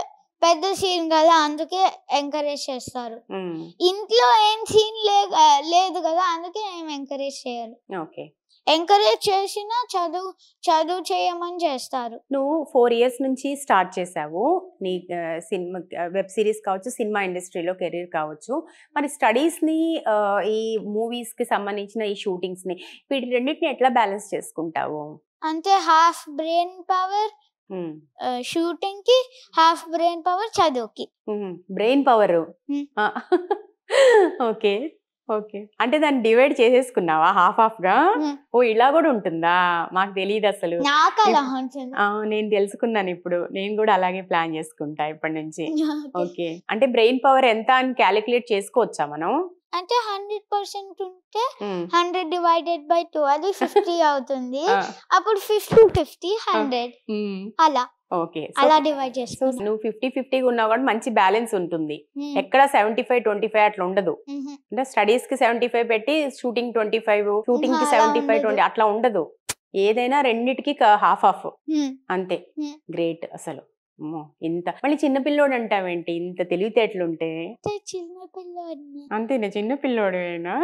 పెద్ద సీన్ కదా, అందుకే ఎంకరేజ్ చేస్తారు. ఇంట్లో ఏం సీన్ లేదు కదా, అందుకే ఏం ఎంకరేజ్ చేయరు. ఎంకరేజ్ చేసినా చదువు చేయమని చేస్తారు. నువ్వు 4 years నుంచి స్టార్ట్ చేసావు నీ సినిమా, వెబ్ సిరీస్ కావచ్చు, సినిమా ఇండస్ట్రీలో కెరీర్ కావచ్చు. మరి స్టడీస్ ని, ఈ మూవీస్ కి సంబంధించిన ఈ షూటింగ్స్ ని, వీటి రెండింటిని ఎట్లా బ్యాలెన్స్ చేసుకుంటావు? అంటే హాఫ్ బ్రెయిన్ పవర్ షూటింగ్ కి, హాఫ్ బ్రెయిన్ పవర్ చదువుకి. Brain power okay. అంటే దాన్ని డివైడ్ చేసేసుకున్నావా హాఫ్ గా? ఓ ఇలా కూడా ఉంటుందా? మాకు తెలియదు అసలు. నేను తెలుసుకున్నాను ఇప్పుడు, నేను కూడా అలాగే ప్లాన్ చేసుకుంటా ఇప్పటి నుంచి. ఓకే, అంటే బ్రెయిన్ పవర్ ఎంత అని క్యాలిక్యులేట్ చేసుకోవచ్చా మనం? అంటే 100% ఉంటే 100 డివైడెడ్ బై 2 అది 50 అవుతుంది. అప్పుడు 50 100 అలా. ఓకే, అలా డివైడ్ చేసుకో. నువ్వు 50-50 ఉన్నా కూడా మంచి బ్యాలెన్స్ ఉంటుంది. ఎక్కడ 75-25 అట్లా ఉండదు. అంటే స్టడీస్ కి 75 పెట్టి షూటింగ్ 25, షూటింగ్ కి 75-20 అట్లా ఉండదు. ఏదైనా రెండిటికి హాఫ్ అంతే. గ్రేట్ అసలు. ఇంత మళ్ళీ చిన్నపిల్లోడు అంటావేంటి? ఇంత తెలివితేటలుంటే. అంతేనా? చిన్నపిల్లోడేనా?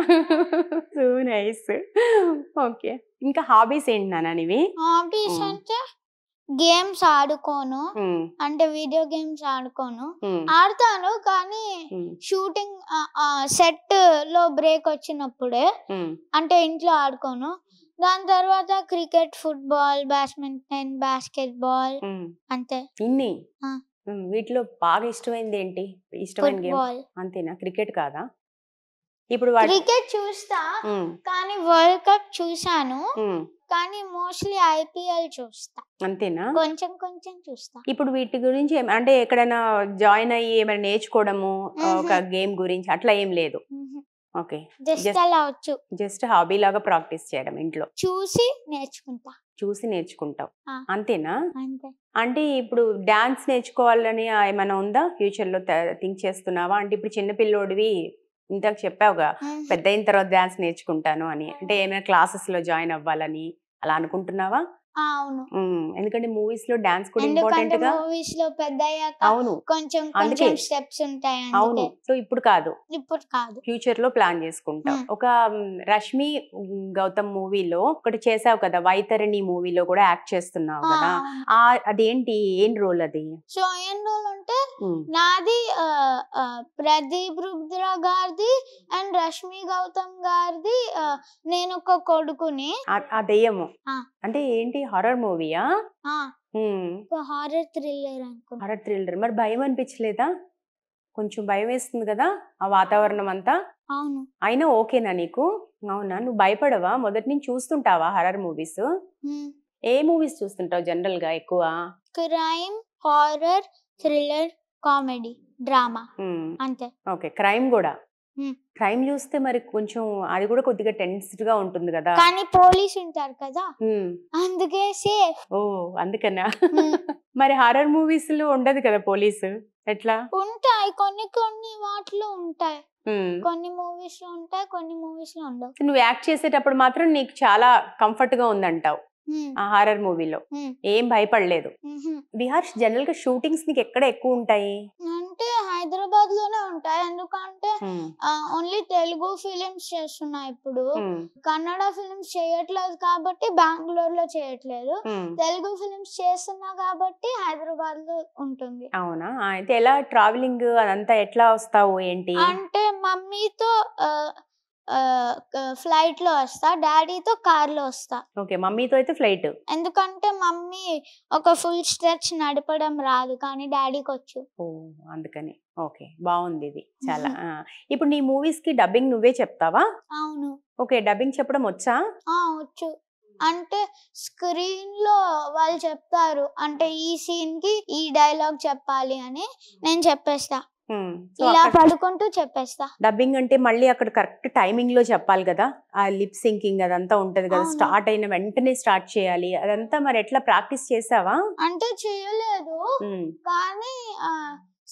So nice. ఓకే, ఇంకా హాబీస్ ఏంటి నాన్న నీవి? హాబీస్ అంటే గేమ్స్ ఆడుకోను, అంటే వీడియో గేమ్స్ ఆడతాను కానీ షూటింగ్ సెట్ లో బ్రేక్ వచ్చినప్పుడే, అంటే ఇంట్లో ఆడుకోను. దాని తర్వాత cricket, football, badminton, basket ball అంతే. ఇన్ని వీటిలో బాగా ఇష్టమైంది ఏంటి? ఇష్టమైన గేమ్ అంతేనా? క్రికెట్ కాదా? ఇప్పుడు క్రికెట్ చూస్తా కానీ వరల్డ్ కప్ చూసాను, కానీ మోస్ట్లీ ఐపీఎల్ చూస్తా. అంతేనా? కొంచెం చూస్తా. ఇప్పుడు వీటి గురించి అంటే ఎక్కడైనా జాయిన్ అయ్యి ఏమైనా నేర్చుకోవడము, ఒక గేమ్ గురించి అట్లా ఏం లేదు? ఓకే, జస్ట్ హాబీ లాగా ప్రాక్టీస్ చేయడం ఇంట్లో చూసి నేర్చుకుంటావు అంతేనా? అంటే ఇప్పుడు డాన్స్ నేర్చుకోవాలని ఏమైనా ఉందా ఫ్యూచర్ లో? థింక్ చేస్తున్నావా? అంటే ఇప్పుడు చిన్నపిల్లోడివి, ఇంతకు చెప్పావుగా పెద్ద అయిన తర్వాత డాన్స్ నేర్చుకుంటాను అని, అంటే ఏమైనా క్లాసెస్ లో జాయిన్ అవ్వాలని అలా అనుకుంటున్నావా? అవును, ఎందుకంటే మూవీస్ లో డాన్స్ కూడా ఇంపార్టెంట్ గా. మూవీస్ లో పెద్దయ్యాక అవును కొంచెం స్టెప్స్ ఉంటాయి. అవును, సో ఇప్పుడు కాదు, ఫ్యూచర్ లో ప్లాన్ చేసుకుంటావు. ఒక రష్మి గౌతమ్ మూవీలో ఒకటి చేసావు కదా, వైతరణి మూవీలో కూడా యాక్ట్ చేస్తున్నావు కదా, అదేంటి? ఏం రోల్ అది? సో ఏం రోల్ అంటే నాది ప్రదీప్ రుద్ర గారిది అండ్ రష్మి గౌతమ్ గారిది. నేను ఒక కొడుకుని. ఆ దెయ్యము అంటే ఏంటి? హారర్ మూవీయా? Horror thriller. మరి భయం అనిపించలేదా? కొంచెం భయం వేస్తుంది కదా ఆ వాతావరణం అంతా. అవును. అయినా ఓకేనా నీకు? అవునా? నువ్వు భయపడవా? మొదటి నుంచి చూస్తుంటావా హర్రర్ మూవీస్? ఏ మూవీస్ చూస్తుంటావు జనరల్ గా ఎక్కువ? Crime, horror, thriller, comedy, drama అంతే. ఓకే, క్రైమ్ కూడా. Hmm. క్రైమ్ చూస్తే మరి కొంచెం అది కూడా కొద్దిగా టెన్స్డ్ గా ఉంటుంది కదా. కానీ పోలీస్ ఉంటారు కదా, అందుకే సేఫ్. ఓ, అందుకనా? మరి హారర్ మూవీస్ లో ఉండదు కదా పోలీసు, ఎట్లా? ఉంటాయి, కొన్ని కొన్ని వాటిలో ఉంటాయి, కొన్ని మూవీస్ లో ఉంటాయి, కొన్ని మూవీస్ లో ఉండవు. నువ్వు యాక్ట్ చేసేటప్పుడు మాత్రం నీకు చాలా కంఫర్ట్ గా ఉందంటావు ఆ హారర్ మూవీలో, ఏం భయపడలేదు. విహార్, జనరల్ గా షూటింగ్స్ నీకు ఎక్కడ ఎక్కువ ఉంటాయి? అంటే హైదరాబాద్ లోనే ఉంటాయి, ఎందుకంటే ఓన్లీ తెలుగు ఫిలిమ్స్ చేస్తున్నా ఇప్పుడు, కన్నడ ఫిలిమ్స్ చేయట్లేదు కాబట్టి బెంగళూరు లో చేయట్లేదు, తెలుగు ఫిలిమ్స్ చేస్తున్నా కాబట్టి హైదరాబాద్ లో ఉంటుంది. అవునా? అయితే ఎలా ట్రావెలింగ్ అదంతా ఎట్లా వస్తావు ఏంటి? అంటే మమ్మీతో ఫ్లైట్ లో వస్తా, డాడీతో కార్ లో వస్తా. ఓకే, మమ్మీతో అయితే ఫ్లైట్. ఎందుకంటే మమ్మీ ఒక ఫుల్ స్ట్రెచ్ నడపడం రాదు, కానీ డాడీకి వచ్చు. ఓ, అందుకని. ఓకే, బాగుంది ఇది చాలా. ఇప్పుడు నీ మూవీస్ కి డబ్బింగ్ నువ్వే చెప్తావా? అవును. ఓకే, డబ్బింగ్ చెప్పడం వచ్చా? వచ్చు. అంటే స్క్రీన్ లో వాళ్ళు చెప్తారు, అంటే ఈ సీన్ కి ఈ డైలాగ్ చెప్పాలి అని నేను చెప్పేస్తా, ఇలా పడుకుంటూ చెప్పేస్తా. డబ్బింగ్ అంటే మళ్ళీ అక్కడ కరెక్ట్ టైమింగ్ లో చెప్పాలి కదా, ఆ లిప్ సింకింగ్ అదంతా ఉంటది కదా, స్టార్ట్ అయిన వెంటనే స్టార్ట్ చేయాలి, అదంతా మరి ఎట్లా ప్రాక్టీస్ చేసావా? అంటే చేయలేదు, కానీ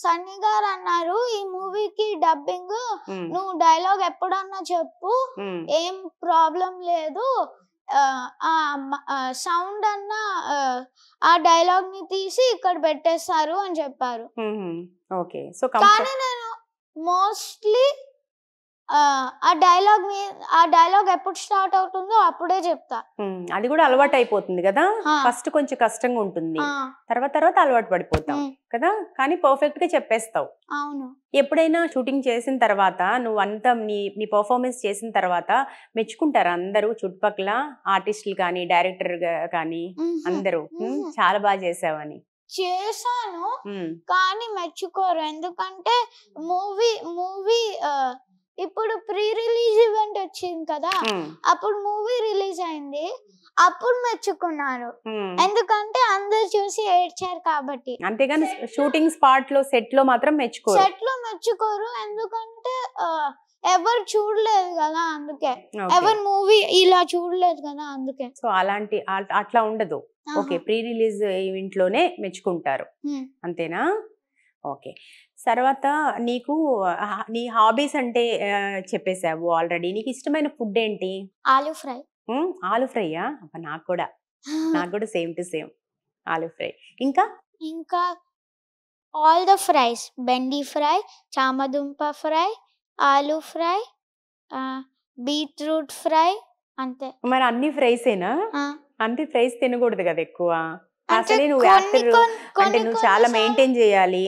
సన్నీ గారు అన్నారు ఈ మూవీకి డబ్బింగ్ నువ్వు డైలాగ్ ఎప్పుడన్నా చెప్పు, ఏం ప్రాబ్లం లేదు, సౌండ్ అన్నా ఆ డైలాగ్ ని తీసి ఇక్కడ పెట్టేస్తారు అని చెప్పారు. ఓకే, సో కానీ నేను మోస్ట్లీ ఆ డైలాగ్ ఎప్పుడు స్టార్ట్ అవుతుందో అప్పుడే చెప్తా. అది కూడా అలవాటు అయిపోతుంది కదా, ఫస్ట్ కొంచెం కష్టంగా ఉంటుంది, తర్వాత తర్వాత అలవాటు పడిపోతావు కదా, కానీ పర్ఫెక్ట్ గా చెప్పేస్తావు. అవును. ఎప్పుడైనా షూటింగ్ చేసిన తర్వాత నువ్వు అంతా నీ పర్ఫార్మెన్స్ చేసిన తర్వాత మెచ్చుకుంటారా అందరూ, చుట్టుపక్కల ఆర్టిస్టులు కానీ డైరెక్టర్ కానీ అందరూ చాలా బాగా చేసావని? చేశాను, కానీ మెచ్చుకోరు, ఎందుకంటే మూవీ ఇప్పుడు ప్రీ రిలీజ్ ఈవెంట్ వచ్చింది కదా, అప్పుడు మూవీ రిలీజ్ అయింది, అప్పుడు మెచ్చుకున్నారు, ఎందుకంటే అందరు చూసి ఏడ్చారు కాబట్టి. అంతేగాని షూటింగ్ స్పాట్ లో సెట్ లో మాత్రం మెచ్చుకోరు, ఎందుకంటే ఎవరు చూడలేదు కదా, అందుకే ఎవరు మూవీ ఇలా చూడలేదు కదా, అందుకే. సో అట్లా ఉండదు. ఓకే, ప్రీ రిలీజ్ ఈవెంట్ లోనే మెచ్చుకుంటారు, అంతేనా? ఓకే, తర్వాత నీకు నీ హాబీస్ అంటే చెప్పేసావు ఆల్రెడీ. నీకు ఇష్టమైన ఫుడ్ ఏంటి? ఆలూ ఫ్రై. ఆలూ ఫ్రైయా? నాకు కూడా సేమ్ టు సేమ్ ఆలూ ఫ్రై. ఇంకా ఆల్ ద ఫ్రైస్, బెండి ఫ్రై, చామదుంప ఫ్రై, ఆలూ ఫ్రై, బీట్రూట్ ఫ్రై, అంతే. మరి అన్ని ఫ్రైసేనా? అన్ని ఫ్రైస్ తినకూడదు కదా ఎక్కువ, అసలే నువ్వు యాక్టర్ అంటే నువ్వు చాలా మెయింటైన్ చేయాలి,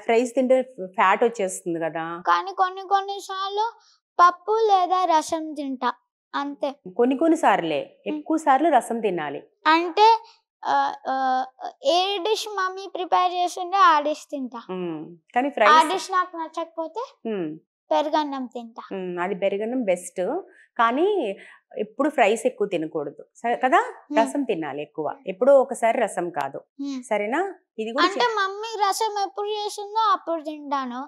ఫ్రైస్ తింటే ఫ్యాట్ వచ్చేస్తుంది కదా. కానీ కొన్ని సార్లు పప్పు లేదా రసం తింటా, అంతే. కొన్ని సార్లే, ఎక్కువ సార్లు రసం తినాలి. అంటే ఏ డిష్ మమ్మీ ప్రిపేర్ చేసిందో ఆ డిష్ తింటా, కానీ ఆ డిష్ నాకు నచ్చకపోతే పెరుగన్నం తింటా. అది పెరుగన్నం బెస్ట్, కానీ ఎప్పుడు ఫ్రైస్ ఎక్కువ తినకూడదు కదా, రసం తినాలి ఎక్కువ, ఎప్పుడో ఒకసారి రసం కాదు, సరేనా? ఇది కూడా అంటే మమ్మీ రసం ఎప్పుడు చేస్తుందో అప్పుడు తింటాను,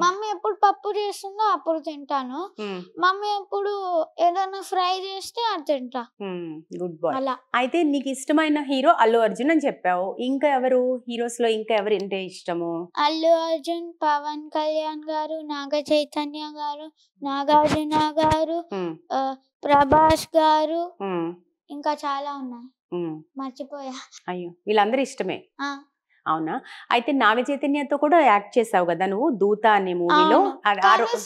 మమ్మీ ఎప్పుడు పప్పు చేస్తుందో అప్పుడు తింటాను, మమ్మీ ఎప్పుడు ఏదైనా ఫ్రై చేస్తే అది తింటా. Good boy. అలా అయితే నీకు ఇష్టమైన హీరో అల్లు అర్జున్ అని చెప్పావు, ఇంకా ఎవరు హీరోస్ లో ఇంకా ఎవరు అంటే ఇష్టము? అల్లు అర్జున్, పవన్ కళ్యాణ్ గారు, నాగ చైతన్య గారు, నాగార్జున గారు, ప్రభాస్ గారు, ఇంకా చాలా ఉన్నాయి, మర్చిపోయా. అయ్యో, వీళ్ళందరూ ఇష్టమే. అవునా? అయితే నాగ చైతన్యతో కూడా యాక్ట్ చేసావు కదా నువ్వు, దూత అనే మూవీలో.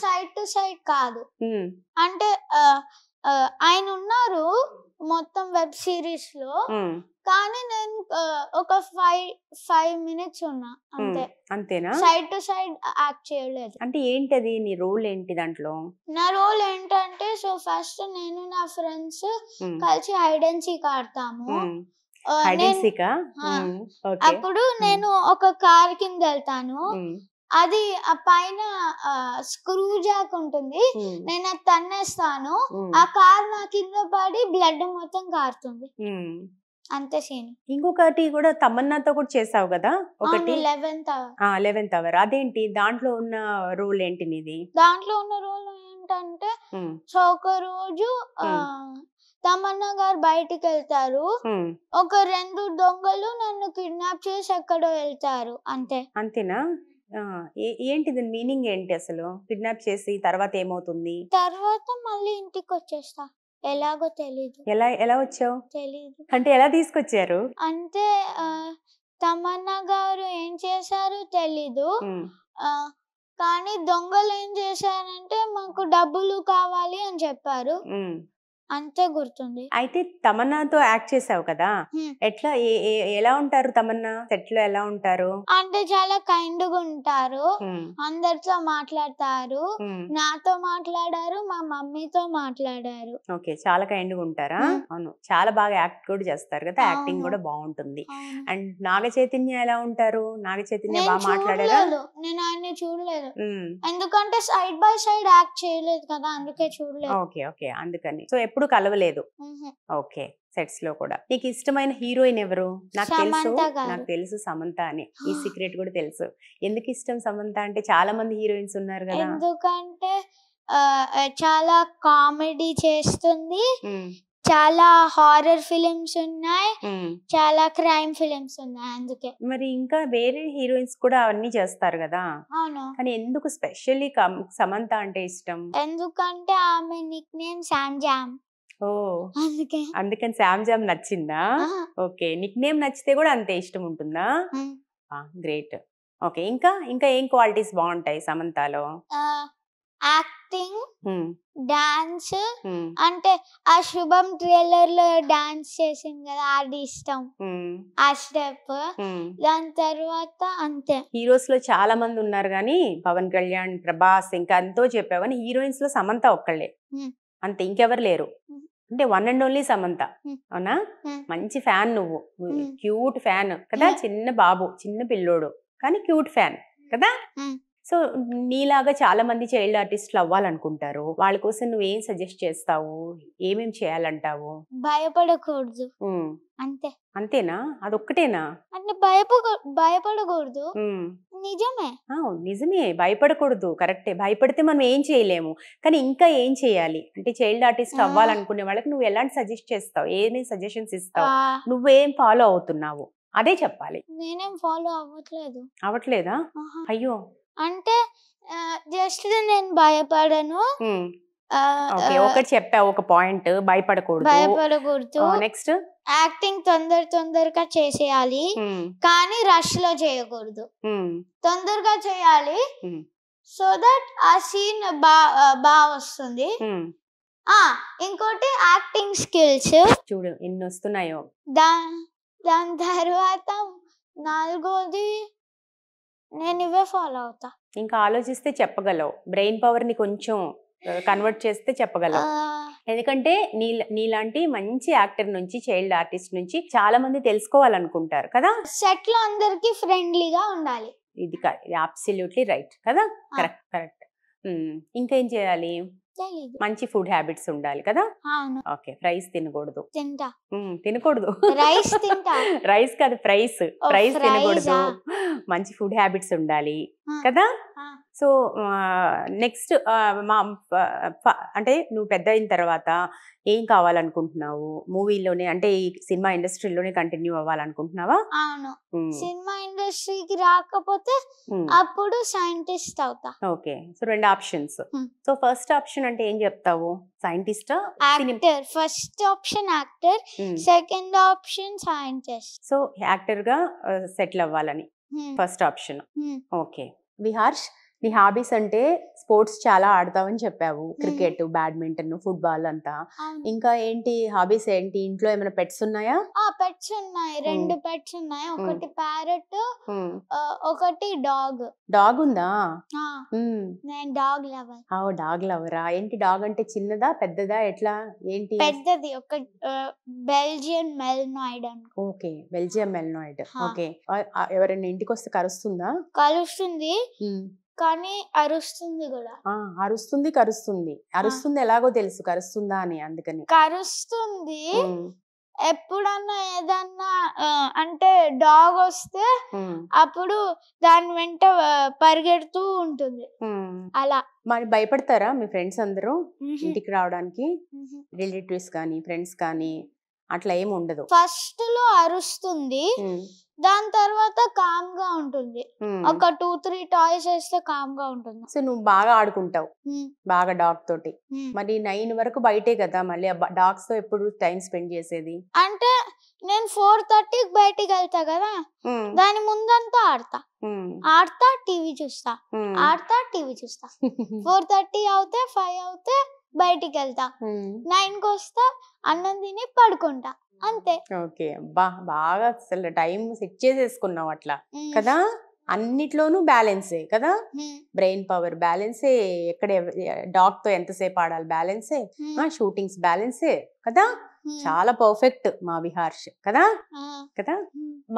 సైడ్ టు సైడ్ కాదు, అంటే ఆయన ఉన్నారు మొత్తం వెబ్ సిరీస్ లో, కానీ నేను ఒక 5 minutes ఉన్నా, అంతే. అంతేనా? సైడ్ టు సైడ్ యాక్ట్ చేయలేదు. అంటే ఏంటది నీ రోల్ ఏంటి దాంట్లో? నా రోల్ ఏంటంటే, సో ఫస్ట్ నేను నా ఫ్రెండ్స్ కలిసి హైడ్ అండ్ సీక్ ఆడతాము. అప్పుడు నేను ఒక కార్ కింద వెళ్తాను, అది ఆ పైన స్క్రూ జాక్ ఉంటుంది, నేను అది తన్నేస్తాను, ఆ కార్ నా కింద పడి బ్లడ్ మొత్తం కారుతుంది, అంతే సీన్. ఇంకొకటి కూడా తమన్నాతో కూడా చేసావు కదా ఒకటి, 11th hour. 11th hour అదేంటి, దాంట్లో ఉన్న రోల్ ఏంటి నీది? దాంట్లో ఉన్న రోల్ ఏంటంటే, సో ఒక రోజు తమన్నా గారు బయటికి వెళ్తారు, ఒక 2 దొంగలు నన్ను కిడ్నాప్ చేసి ఎక్కడో వెళ్తారు, అంతే. అంతేనా? ఏంటి దీని మీనింగ్ ఏంటి అసలు? కిడ్నాప్ చేసి తర్వాత ఏమవుతుంది? తర్వాత మళ్ళీ ఇంటికి వచ్చేస్తా, ఎలాగో తెలీదు. ఎలా వచ్చావు? తెలీదు అంటే ఎలా తీసుకొచ్చారు? అంటే తమన్నా గారు ఏం చేశారు తెలీదు, కానీ దొంగలు ఏం చేశారంటే మాకు డబ్బులు కావాలి అని చెప్పారు, అంతే గుర్తుంది. అయితే తమన్నాతో యాక్ట్ చేసావు కదా, ఎట్లా ఎలా ఉంటారు తమన్నా సెట్ లో? ఎలా ఉంటారు అంటే చాలా కైండ్ గా ఉంటారు, అందరితో మాట్లాడతారు, నాతో మాట్లాడారు, మా మమ్మీతో మాట్లాడారు. ఓకే, చాలా కైండ్ గా ఉంటారా? అవును, చాలా బాగా యాక్ట్ కూడా చేస్తారు కదా, యాక్టింగ్ కూడా బాగుంటుంది. అండ్ నాగ చైతన్య ఎలా ఉంటారు? నాగ చైతన్య బాగా మాట్లాడారా? నేను ఆయన చూడలేదు, ఎందుకంటే సైడ్ బై సైడ్ యాక్ట్ చేయలేదు కదా, అందుకే చూడలేదు. ఓకే ఓకే, అందుకని. సో ఎప్పుడు కలవలేదు. ఓకే, సెట్స్ లో కూడా. నీకు ఇష్టమైన హీరోయిన్ ఎవరు? నాకు తెలుసు సమంత అని, ఈ సీక్రెట్ కూడా తెలుసు. ఎందుకు ఇష్టం సమంత అంటే? చాలా మంది హీరోయిన్స్ ఉన్నారు కదా. ఎందుకంటే చాలా కామెడీ చేస్తుంది, చాలా హారర్ ఫిలిమ్స్ ఉన్నాయి, చాలా క్రైమ్ ఫిలిమ్స్ ఉన్నాయి, అందుకే. మరి ఇంకా వేరే హీరోయిన్స్ కూడా అవన్నీ చేస్తారు కదా. అవును, కానీ ఎందుకు స్పెషల్లీ సమంత అంటే ఇష్టం? ఎందుకంటే ఆమె నిక్ నేమ్ శామ్ జామ్. అందుకని శామ్ జామ్ నచ్చిందా? ఓకే, నిక్ నేమ్ నచ్చితే కూడా అంతే ఇష్టం ఉంటుందా? గ్రేట్. ఓకే, ఇంకా ఏం క్వాలిటీస్ బాగుంటాయి సమంతలో? యాక్టింగ్, డాన్స్, అంటే ఆ శుభం ట్రైలర్ లో డాన్స్ చేసింది కదా, అది ఇష్టం, ఆ స్టెప్. దాని తర్వాత అంతే. హీరోస్ లో చాలా మంది ఉన్నారు కానీ, పవన్ కళ్యాణ్, ప్రభాస్, ఇంకా ఎంతో చెప్పావు, కానీ హీరోయిన్స్ లో సమంత ఒక్కళ్ళే అంతే, ఇంకెవరు లేరు. అంటే వన్ అండ్ ఓన్లీ సమంత, అవునా? మంచి ఫ్యాన్ నువ్వు, క్యూట్ ఫ్యాన్ కదా, చిన్న బాబు, చిన్న పిల్లోడు కానీ క్యూట్ ఫ్యాన్ కదా. సో నీలాగా చాలా మంది చైల్డ్ ఆర్టిస్టులు అవ్వాలనుకుంటారు, వాళ్ళ కోసం నువ్వేం సజెస్ట్ చేస్తావు? ఏమేం చేయాలంటావు? భయపడకూడదు, అంతే. అంతేనా? అదొక్కటేనా? అంటే భయపడకూడదు, నిజమే, భయపడకూడదు, కరెక్టే. భయపడితే మనం ఏం చేయలేము, కానీ ఇంకా ఏం చేయాలి అంటే చైల్డ్ ఆర్టిస్ట్ అవ్వాలనుకునే వాళ్ళకి నువ్వు ఎలాంటి సజెస్ట్ చేస్తావు? ఏమేమి సజెషన్స్ ఇస్తావు? నువ్వేం ఫాలో అవుతున్నావు అదే చెప్పాలి. నేనేం ఫాలో అవ్వట్లేదా? అయ్యో, అంటే జస్ట్ నేను భయపడను. ఒకటి చెప్పావు, ఒక పాయింట్, భయపడకూడదు. నెక్స్ట్, యాక్టింగ్ తొందరగా చేసేయాలి, కానీ రష్ లో చేయకూడదు, తొందరగా చేయాలి, సో దట్ ఆ సీన్ బాగా వస్తుంది. ఇంకోటి యాక్టింగ్ స్కిల్స్, చూడు ఎన్ని వస్తున్నాయో. దాని తర్వాత 4వది నేను ఇవే ఫాలో అవుతా. ఇంకా ఆలోచిస్తే చెప్పగలవు, బ్రెయిన్ పవర్ ని కొంచెం కన్వర్ట్ చేస్తే చెప్పగలవు. ఎందుకంటే నీలాంటి మంచి యాక్టర్ నుంచి, చైల్డ్ ఆర్టిస్ట్ నుంచి చాలా మంది తెలుసుకోవాలనుకుంటారు కదా. సెట్ లో అందరికి ఫ్రెండ్లీగా ఉండాలి, ఇది అబ్సల్యూట్లీ రైట్ కదా. కరెక్ట్. ఇంకేం చేయాలి? మంచి ఫుడ్ హ్యాబిట్స్ ఉండాలి కదా. ఓకే, ఫ్రైస్ తినకూడదు. తినకూడదు, రైస్ కాదు, ప్రైస్ తినకూడదు. మంచి ఫుడ్ హ్యాబిట్స్ ఉండాలి కదా. సో నెక్స్ట్, అంటే నువ్వు పెద్ద అయిన తర్వాత ఏం కావాలనుకుంటున్నావు? మూవీలోనే అంటే ఈ సినిమా ఇండస్ట్రీలోనే కంటిన్యూ అవ్వాలనుకుంటున్నావా? అవును, సినిమా ఇండస్ట్రీకి రాకపోతే అప్పుడు సైంటిస్ట్ అవుతా. Okay, so 2 options. So first option అంటే ఏం చెప్తావు? Scientist, actor. First option actor, second option scientist. So actor గా సెటిల్ అవ్వాలని ఫస్ట్ ఆప్షన్. ఓకే విహార్ష్, నీ హాబీస్ అంటే స్పోర్ట్స్ చాలా ఆడతావని చెప్పావు, క్రికెట్, బ్యాడ్మింటన్, ఫుట్బాల్ అంతా. అవును. ఇంకా ఏంటి హాబీస్ ఏంటి? ఇంట్లో ఏమైనా పెట్స్ ఉన్నాయా? పెట్స్ ఉన్నాయి, 2 పెట్స్ ఉన్నాయి. ఒకటి ప్యారెట్, ఒకటి డాగ్. డాగ్ ఉందా? నేను డాగ్ లవర్. డాగ్ లవరా? ఏంటి డాగ్ అంటే చిన్నదా పెద్దదా ఎట్లా ఏంటి? పెద్దది, ఒక బెల్జియన్ మెల్నాయిడ్ అనుకో. Okay, Belgium మెల్నాయిడ్. ఓకే, ఎవరైనా ఇంటికి వస్తే కరుస్తుందా? కలుస్తుంది కానీ అరుస్తుంది కూడా. అరుస్తుంది కరుస్తుంది. అరుస్తుంది ఎలాగో తెలుసు కరుస్తుందా అని, అందుకని. కరుస్తుంది ఎప్పుడన్నా ఏదన్నా అంటే డాగ్ వస్తే అప్పుడు దాని వెంట పరిగెడుతూ ఉంటుంది అలా. మరి భయపడతారా మీ ఫ్రెండ్స్ అందరూ ఇంటికి రావడానికి? రిలేటివ్స్ కానీ ఫ్రెండ్స్ కానీ అట్లా ఏమి ఉండదు? ఫస్ట్ లో అరుస్తుంది, దాని తర్వాత కామ్ గా ఉంటుంది. ఒక 2-3 టాయ్స్ వేస్తే కామ్ గా ఉంటుంది. సో నువ్వు బాగా ఆడుకుంటావు బాగా డాగ్ తోటి. మరి 9 వరకు బయటే కదా, మళ్ళీ డాగ్స్ తో ఎప్పుడు టైం స్పెండ్ చేసేది? అంటే నేను 4:30కి బయటికి వెళ్తా కదా, దాని ముందంతా ఆడతా టీవీ చూస్తా, ఆడతా టీవీ చూస్తా. 4:30 అవుతే 5 అవుతే బయటికి వెళ్తా, 9కి వస్తా, అన్నం తిని పడుకుంటా, అంతే. ఓకే, బాగా అసలు టైం సెట్ చేసేసుకున్నావు అట్లా కదా. అన్నిట్లోనూ బ్యాలెన్సే కదా, బ్రెయిన్ పవర్ బ్యాలెన్సే, ఎక్కడ డాగ్ తో ఎంతసేపు ఆడాలి బ్యాలెన్సే, షూటింగ్స్ బ్యాలెన్సే కదా. చాలా పర్ఫెక్ట్ మా విహార్ష్ కదా. కదా,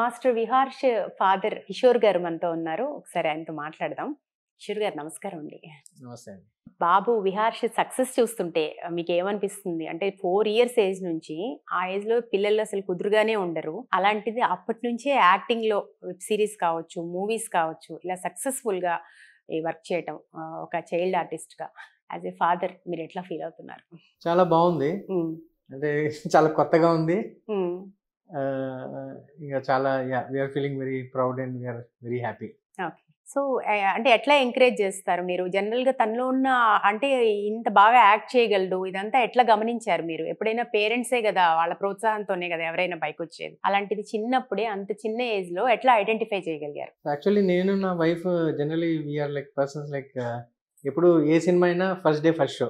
మాస్టర్ విహార్ష్ ఫాదర్ కిషోర్ గారు మనతో ఉన్నారు, ఒకసారి ఆయనతో మాట్లాడదాం. కిషోర్ గారు నమస్కారం అండి. నమస్తే అండి. బాబు విహార్ష్ సక్సెస్ చూస్తుంటే మీకు ఏమనిపిస్తుంది? అంటే 4 years ఏజ్ నుంచి, ఆ ఏజ్ లో పిల్లలు అసలు కుదురుగానే ఉండరు, అలాంటిది అప్పటి నుంచే యాక్టింగ్ లో వెబ్ సిరీస్ కావచ్చు, మూవీస్ కావచ్చు, ఇలా సక్సెస్ఫుల్ గా వర్క్ చేయటం, ఒక చైల్డ్ ఆర్టిస్ట్ గా యాజ్ ఏ ఫాదర్ మీరు ఎట్లా ఫీల్ అవుతున్నారు? చాలా బాగుంది, అంటే చాలా కొత్తగా ఉంది. ఇంకా చాలా we're feeling very proud and we're very happy. Okay, so అంటే ఎట్లా ఎంకరేజ్ చేస్తారు మీరు? జనరల్ గా తనలో ఉన్న, అంటే ఇంత బాగా యాక్ట్ చేయగలడు, ఇదంతా ఎట్లా గమనించారు మీరు? ఎప్పుడైనా పేరెంట్సే కదా, వాళ్ళ ప్రోత్సాహంతోనే కదా ఎవరైనా పైకి వచ్చేది, అలాంటిది చిన్నప్పుడే అంత చిన్న ఏజ్ లో ఎట్లా ఐడెంటిఫై చేయగలిగారు? యాక్చువల్లీ నేను నా wife generally we're like persons like ఎప్పుడు ఏ సినిమా అయినా first day first show,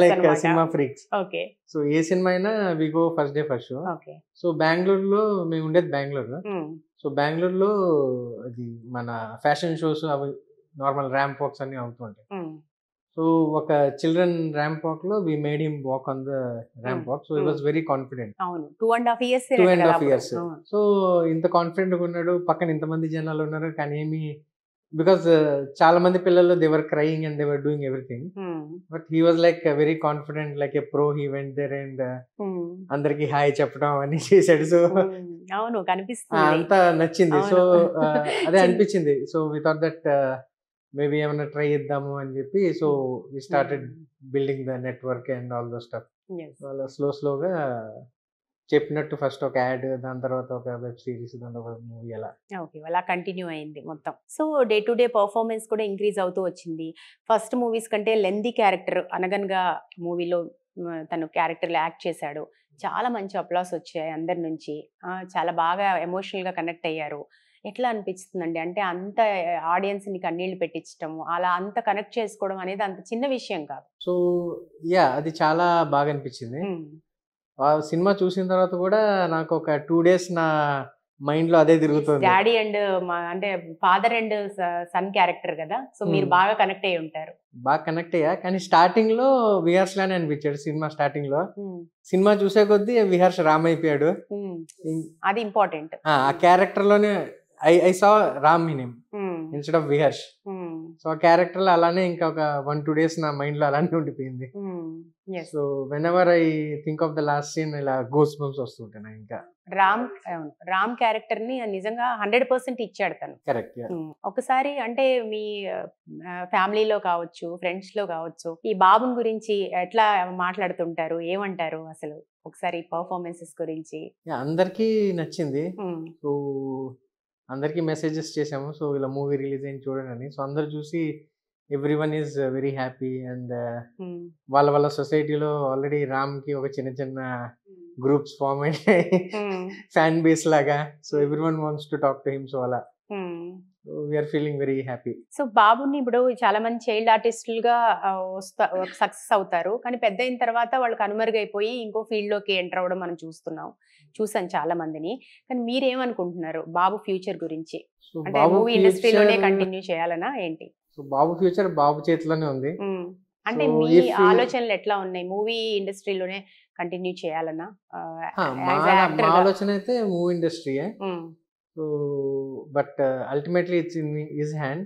like cinema freaks. Okay, so ఏ సినిమా అయినా we go first day first show. So బెంగళూరులో మేము ఉండేది బెంగళూరు. సో బెంగళూరులో అది మన ఫ్యాషన్ షోస్ అవి నార్మల్ ర్యాంప్ వాక్స్ అన్ని అవుతుంటాయి. సో ఒక చిల్డ్రన్ ర్యాంప్ వాక్ లో we made him walk on the ramp walk. So he was very confident. 2.5 years. So ఇంత కాన్ఫిడెంట్ గా ఉన్నాడు, పక్కన ఇంతమంది జనాలు ఉన్నారు, కానీ ఏమి, బికాస్ చాలా మంది పిల్లలు they were crying and they were doing everything, but he was like very confident like a pro. He went there and అందరికి హాయ్ చెప్పడం అవన్నీ చేశాడు. సో అవును, కనిపిస్తుంది, అంతా నచ్చింది. సో అదే అనిపించింది. So we thought that maybe ఏమైనా ట్రై చేద్దాము అని చెప్పి, so we started building the network and all those stuff. అలా స్లోగా చెప్పినట్టు ఫస్ట్ ఒక యాడ్, దాని తర్వాత ఒక వెబ్ సిరీస్, దాని తర్వాత మూవీ, అలా ఓకే అలా కంటిన్యూ అయింది మొత్తం. So day to day performance కూడా ఇంక్రీజ్ అవుతూ వచ్చింది. ఫస్ట్ మూవీస్ కంటే లెందీ క్యారెక్టర్ అనగనగా మూవీలో తను క్యారెక్టర్లో యాక్ట్ చేశాడు, చాలా మంచి అప్లాస్ వచ్చాయి అందరి నుంచి, చాలా బాగా ఎమోషనల్గా కనెక్ట్ అయ్యారు. ఎట్లా అనిపిస్తుందండి? అంటే అంత ఆడియన్స్ని కన్నీళ్లు పెట్టించడం, అలా అంత కనెక్ట్ చేసుకోవడం అనేది అంత చిన్న విషయం కాదు. సో అది చాలా బాగా అనిపించింది. ఆ సినిమా చూసిన తర్వాత కూడా నాకు ఒక 2 days నా మైండ్ లో అదే తిరుగుతుంది. డాడీ అండ్ అంటే ఫాదర్ అండ్ సన్ క్యారెక్టర్ కదా, సో మీరు బాగా కనెక్ట్ అయ్యి ఉంటారు. బాగా కనెక్ట్ అయ్యా, కానీ స్టార్టింగ్ లో విహర్ష్ లానే అనిపించాడు సినిమా. స్టార్టింగ్ లో సినిమా చూసే కొద్దీ విహర్ష్ రామ్ అయిపోయాడు. అది ఇంపార్టెంట్. ఆ క్యారెక్టర్ లోనే I saw Ram in him instead of Viharsh. So ఆ క్యారెక్టర్ లో అలానే ఇంకా ఒక 1-2 days నా మైండ్ లో అలానే ఉండిపోయింది. So whenever I think of the last scene ఇలా గోస్ బంప్స్ వస్తుంటాయి. ఇంకా రామ్ క్యారెక్టర్ ని నిజంగా 100% ఇచ్చాడు తను. కరెక్ట్. ఒకసారి అంటే మీ ఫ్యామిలీలో కావచ్చు, ఫ్రెండ్స్ లో కావచ్చు, ఈ బాబుని గురించి ఎట్లా మాట్లాడుతుంటారు, ఏమంటారు అసలు? ఒకసారి పర్ఫార్మెన్సెస్ గురించి. అందరికి నచ్చింది. సో అందరికి మెసేజెస్ చేసాము, సో ఇలా మూవీ రిలీజ్ అయింది చూడండి. సో అందరు చూసి everyone is very happy. And వాళ్ళ సొసైటీలో ఆల్రెడీ రామ్ కి ఒక చిన్న గ్రూప్స్ ఫార్మ్ అయ్యాయి, ఫ్యాన్ బేస్ లాగా. So everyone wants to talk to him. So అలా we're feeling very happy. So బాబుని ఇప్పుడు చాలా మంది చైల్డ్ ఆర్టిస్టులుగా సక్సెస్ అవుతారు, కానీ పెద్ద అయిన తర్వాత వాళ్ళకి కనుమరుగైపోయి ఇంకో ఫీల్డ్ లోకి ఎంటర్ అవ్వడం మనం చూసాం చాలా మందిని. కానీ మీరేమనుకుంటున్నారు బాబు ఫ్యూచర్ గురించి? సో అంటే బాబు మూవీ ఇండస్ట్రీలోనే ఫ్యూచర్ కంటిన్యూ చేయాలనా ఏంటి? సో బాబు ఫ్యూచర్ బాబు చేతిలోనే ఉంది. అంటే So, మీ if we- ఆలోచనలు ఎట్లా ఉన్నాయి? మూవీ ఇండస్ట్రీలోనే కంటిన్యూ చేయాలనా మా ఆలోచన అయితే మూవీ ఇండస్ట్రీయే. So but ultimately it's in his hand.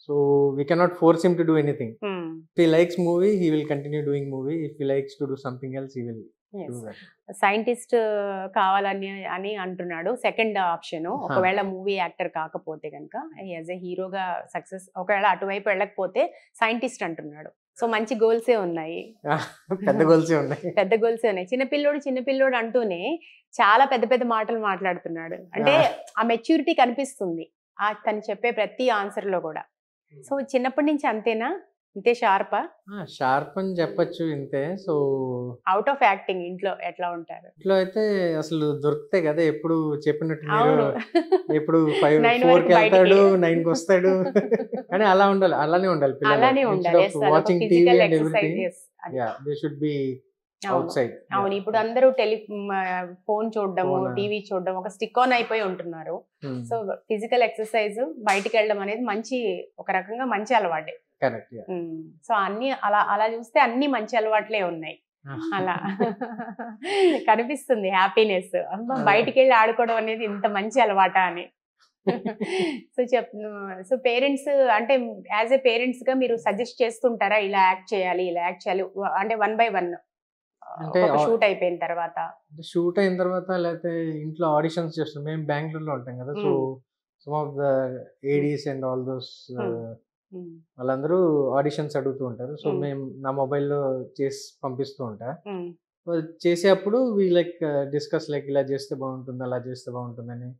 So we cannot force him to do anything. If he likes movie he will continue doing movie. If he likes to do something else he will do that. Scientist కావాలని అంటున్నాడు, second option. ఒకవేళ movie actor కాకపోతే కనుక as a హీరోగా success, ఒకవేళ అటువైపు వెళ్ళకపోతే scientist అంటున్నాడు. సో మంచి గోల్సే ఉన్నాయి, పెద్ద గోల్సే ఉన్నాయి. పెద్ద గోల్సే ఉన్నాయి. చిన్నపిల్లోడు అంటూనే చాలా పెద్ద పెద్ద మాటలు మాట్లాడుతున్నాడు. అంటే ఆ మెచ్యూరిటీ కనిపిస్తుంది తను చెప్పే ప్రతి ఆన్సర్ లో కూడా. సో చిన్నప్పటి నుంచి అంతేనా? ఇంతే షార్పా? షార్ప్ అని చెప్పొచ్చు ఇంతే. సో అవుట్ ఆఫ్ యాక్టింగ్ ఇంట్లో ఎట్లా ఉంటారు? ఇంట్లో అయితే అసలు దొరుకుతాయి కదా, ఎప్పుడు చెప్పినట్టు మీరు అవును. ఎప్పుడు 9 4కి వరకు వెళ్తాడు, బయటికి. 9కి వస్తాడు. కానీ అలా ఉండాలి, అలానే ఉండాలి పిల్లలు. అలానే ఉండాలి. Watching TV physical and exercise. Everything, yeah they should be out side. అవును, ఇప్పుడు అందరూ ఫోన్ చూడడము, Phone. టీవీ చూడడం, ఒక స్టిక్ ఆన్ అయిపోయి ఉంటున్నారు. సో ఫిజికల్ ఎక్సర్సైజ్, బయటికి వెళ్ళడం అనేది ఒక రకంగా మంచి అలవాటే. కరెక్ట్. సో అన్ని అలా చూస్తే అన్ని మంచి అలవాట్లే ఉన్నాయి. అలా కనిపిస్తుంది హ్యాపీనెస్. బయటికి వెళ్ళి ఆడుకోవడం అనేది ఇంత మంచి అలవాట అని. సో పేరెంట్స్ అంటే యాజ్ ఏ పేరెంట్స్ గా మీరు సజెస్ట్ చేస్తుంటారా ఇలా యాక్ట్ చేయాలి, ఇలా యాక్ట్ చేయాలి? అంటే 1 by 1 అంటే షూట్ అయిపోయిన తర్వాత, షూట్ అయిన తర్వాత లేకపోతే ఇంట్లో ఆడిషన్స్ చేస్తాం. మేము బెంగళూరులో ఉంటాం కదా. So some of the Aedes and all those వాళ్ళందరూ ఆడిషన్స్ అడుగుతూ ఉంటారు. సో మేము నా మొబైల్లో చేసి పంపిస్తూ ఉంటా. చేసేటప్పుడు వి లైక్ డిస్కస్ లైక్ ఇలా చేస్తే బాగుంటుంది, అలా చేస్తే బాగుంటుందని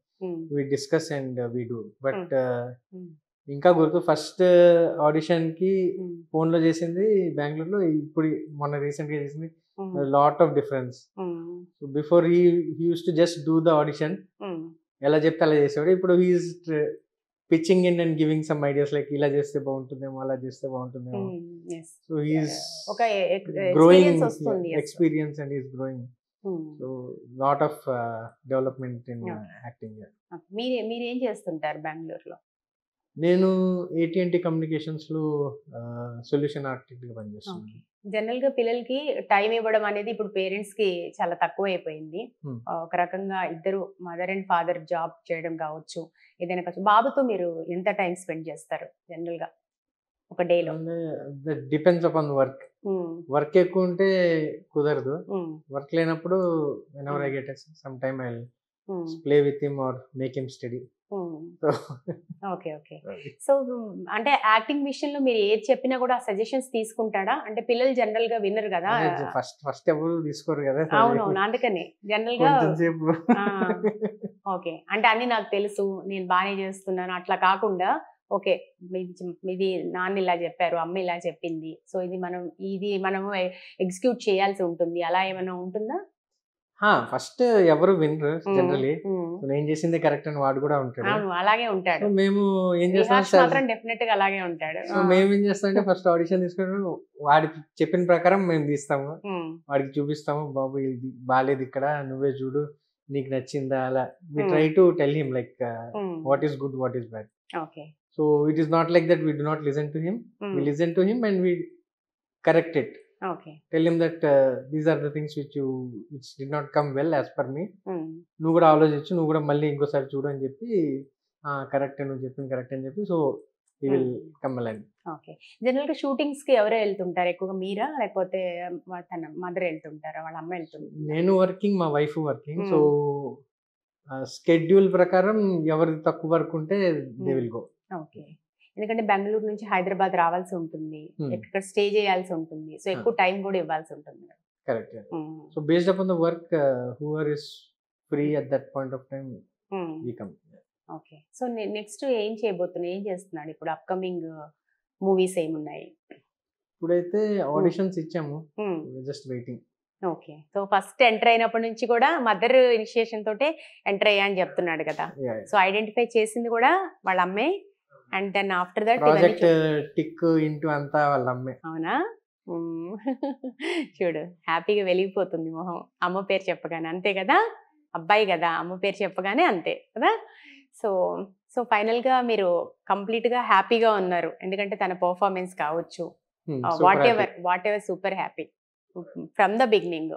we discuss and we do. But ఇంకా గుర్తు ఫస్ట్ ఆడిషన్ కి ఫోన్ లో చేసింది బెంగళూరులో, ఇప్పుడు మొన్న రీసెంట్ గా చేసింది lot of difference. So before he used to just do the audition, ఎలా చెప్తే అలా చేసేవాడు. ఇప్పుడు he's pitching in and giving some ideas like ఇలా చేస్తే బాగుంటుందేమో, అలా చేస్తే బాగుంటుందేమో. సో హీఈస్ ఒక గ్రోయింగ్ వస్తుంది. Experience and is growing. So lot of development in acting. మీరేం చేస్తుంటారు బెంగళూరులో? నేను AT&T కమ్యూనికేషన్స్ లో సొల్యూషన్ ఆర్కిటెక్ట్ గా పనిచేస్తున్నాను. జనరల్ గా పిల్లలకి టైం ఇవ్వడం అనేది ఇప్పుడు పేరెంట్స్ కి చాలా తక్కువ అయిపోయింది. ఒక రకంగా ఇద్దరు మదర్ అండ్ ఫాదర్ జాబ్ చేయడం కావచ్చు, ఏదైనా కావచ్చు. బాబుతో మీరు ఎంత టైం స్పెండ్ చేస్తారు జనరల్ గా ఒక డేలో? That depends upon work. Work ఎక్కువ ఉంటే కుదరదు. వర్క్ లేనప్పుడు whenever I get some time I'll play with him or make him steady. Okay. So అంటే యాక్టింగ్ విషయంలో మీరు ఏది చెప్పినా కూడా సజెషన్స్ తీసుకుంటాడా? అంటే పిల్లలు జనరల్ గా వినరు కదా. ఫస్ట్ ఎవరు తీసుకోరు కదా. అవునవును, అందుకని జనరల్ గా ఓకే అంటే అన్ని నాకు తెలుసు, నేను బాగానే చేస్తున్నాను అట్లా కాకుండా, ఓకే ఇది నాన్న ఇలా చెప్పారు, అమ్మ ఇలా చెప్పింది, సో ఇది మనము ఎగ్జిక్యూట్ చేయాల్సి ఉంటుంది, అలా ఏమైనా ఉంటుందా? ఫస్ట్ ఎవరు వినరు జనరలీ. నేను చేసింది కరెక్ట్ అని వాడు కూడా ఉంటాడు. అలాగే ఉంటాడు. మేము ఏం చేస్తాం, డెఫినెట్ గా అలాగే ఉంటాడు. సో మేము ఏం చేస్తామంటే ఫస్ట్ ఆడిషన్ తీసుకుని వాడికి చెప్పిన ప్రకారం మేము తీస్తాము, వాడికి చూపిస్తాము. బాబు ఇది బాగాలేదు, ఇక్కడ నువ్వే చూడు, నీకు నచ్చిందా, అలా we try to tell him like what is good, what is bad. So it is not like that we do not listen to him, we listen to him and we correct it. Tell him that these are the things which did not come well as per me. నువ్వు కూడా ఆలోచించు, నువ్వు కూడా మళ్ళీ ఇంకోసారి చూడు అని చెప్పి, కరెక్ట్ నువ్వు చెప్పింది కరెక్ట్ అని చెప్పి, so he will come along. Okay. General గా షూటింగ్స్ కి ఎవరు వెళ్తుంటారు ఎక్కువగా, మీరా లేకపోతే తన మదర్ వెళ్తుంటారా, వాళ్ళ అమ్మ వెళ్తుంటారా? నేను వర్కింగ్, మా వైఫ్ వర్కింగ్. సో స్కెడ్యూల్ ప్రకారం ఎవరిది తక్కువ వర్క్ ఉంటే దే విల్ గో. ఓకే. ఎందుకంటే బెంగళూరు నుంచి హైదరాబాద్ రావాల్సి ఉంటుంది, ఎక్కడ స్టే చేయాల్సి ఉంటుంది, సో ఎక్కువ టైం కూడా ఇవ్వాల్సి ఉంటుంది. Correct. So based upon the work whoever is free at that point of time we come. Okay. So next ఏం చేయబోతున్నాడు, ఏం చేస్తున్నాడు ఇప్పుడు? అప్కమింగ్ మూవీస్ ఏమున్నాయి? ఇప్పుడైతే ఆడిషన్స్ ఇచ్చాము, just waiting. Okay. So first enter అయినప్పటి నుంచి కూడా మదర్ ఇనిషియేషన్ తోటే ఎంటర్ అయ్యా అని చెప్తున్నాడు కదా. సో ఐడెంటిఫై చేసింది కూడా వాళ్ళ అమ్మే. And then after that project tick into అంతా వాళ్ళ అమ్మే. అవునా? చూడు హ్యాపీగా వెలిగిపోతుంది మొహం అమ్మ పేరు చెప్పగానే, అంతే కదా, అబ్బాయి కదా, అమ్మ పేరు చెప్పగానే అంతే కదా. సో సో ఫైనల్ గా మీరు కంప్లీట్ గా హ్యాపీగా ఉన్నారు, ఎందుకంటే తన పర్ఫార్మెన్స్ కావచ్చు, what ever super happy from the beginning.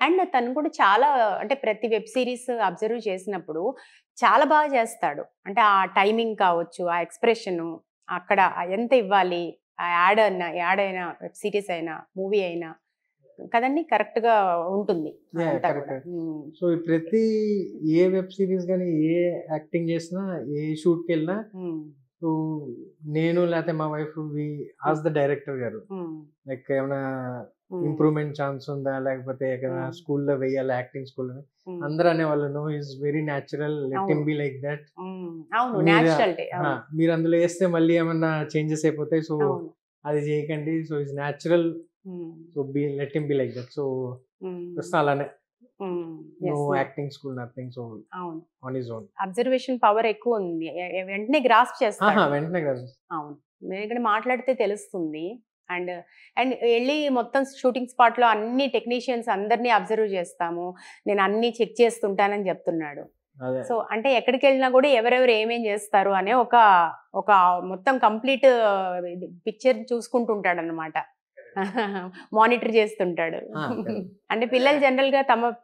And తను కూడా చాలా, అంటే ప్రతి వెబ్ సిరీస్ అబ్జర్వ్ చేసినప్పుడు చాలా బాగా చేస్తాడు. అంటే ఆ టైమింగ్ కావచ్చు, ఆ ఎక్స్ప్రెషన్, అక్కడ ఎంత ఇవ్వాలి, ఆ యాడ్ అయినా వెబ్ సిరీస్ అయినా మూవీ అయినా కదండి, కరెక్ట్ గా ఉంటుంది. సో ప్రతి ఏ వెబ్ సిరీస్ కానీ ఏ యాక్టింగ్ చేసినా ఏ షూట్ కి వెళ్ళినా సో నేను లేకపోతే మా wife we ask the director గారు లైక్ ఏమైనా ఇంప్రూవ్మెంట్ ఛాన్స్ ఉందా, లేకపోతే ఎక్కడైనా స్కూల్లో వెయ్యాలి యాక్టింగ్ స్కూల్ అని అందరూ అనేవాళ్ళు. No is very natural, let him be like that. మీరు అందులో వేస్తే మళ్ళీ ఏమన్నా చేంజెస్ అయిపోతాయి, సో అది చేయకండి, so is natural, so be let him be like that. So ప్రస్తుతం అలానే no acting school nothing, so on his own. Observation power ఎక్కువ ఉంది, వెంటనే గ్రాస్ప్ చేస్తాడు. వెంటనే గ్రాస్ప్. అవును, ఇక్కడ మాట్లాడితే తెలుస్తుంది. అండ్ అండ్ వెళ్ళి మొత్తం షూటింగ్ స్పాట్ లో అన్ని టెక్నీషియన్స్ అందరినీ అబ్జర్వ్ చేస్తాము, నేను అన్ని చెక్ చేస్తుంటానని చెప్తున్నాడు. సో అంటే ఎక్కడికి వెళ్ళినా కూడా ఎవరెవరు ఏమేం చేస్తారు అనే ఒక మొత్తం కంప్లీట్ పిక్చర్ చూసుకుంటుంటాడు అనమాట, మానిటర్ చేస్తుంటాడు. అంటే పిల్లలు జనరల్ గా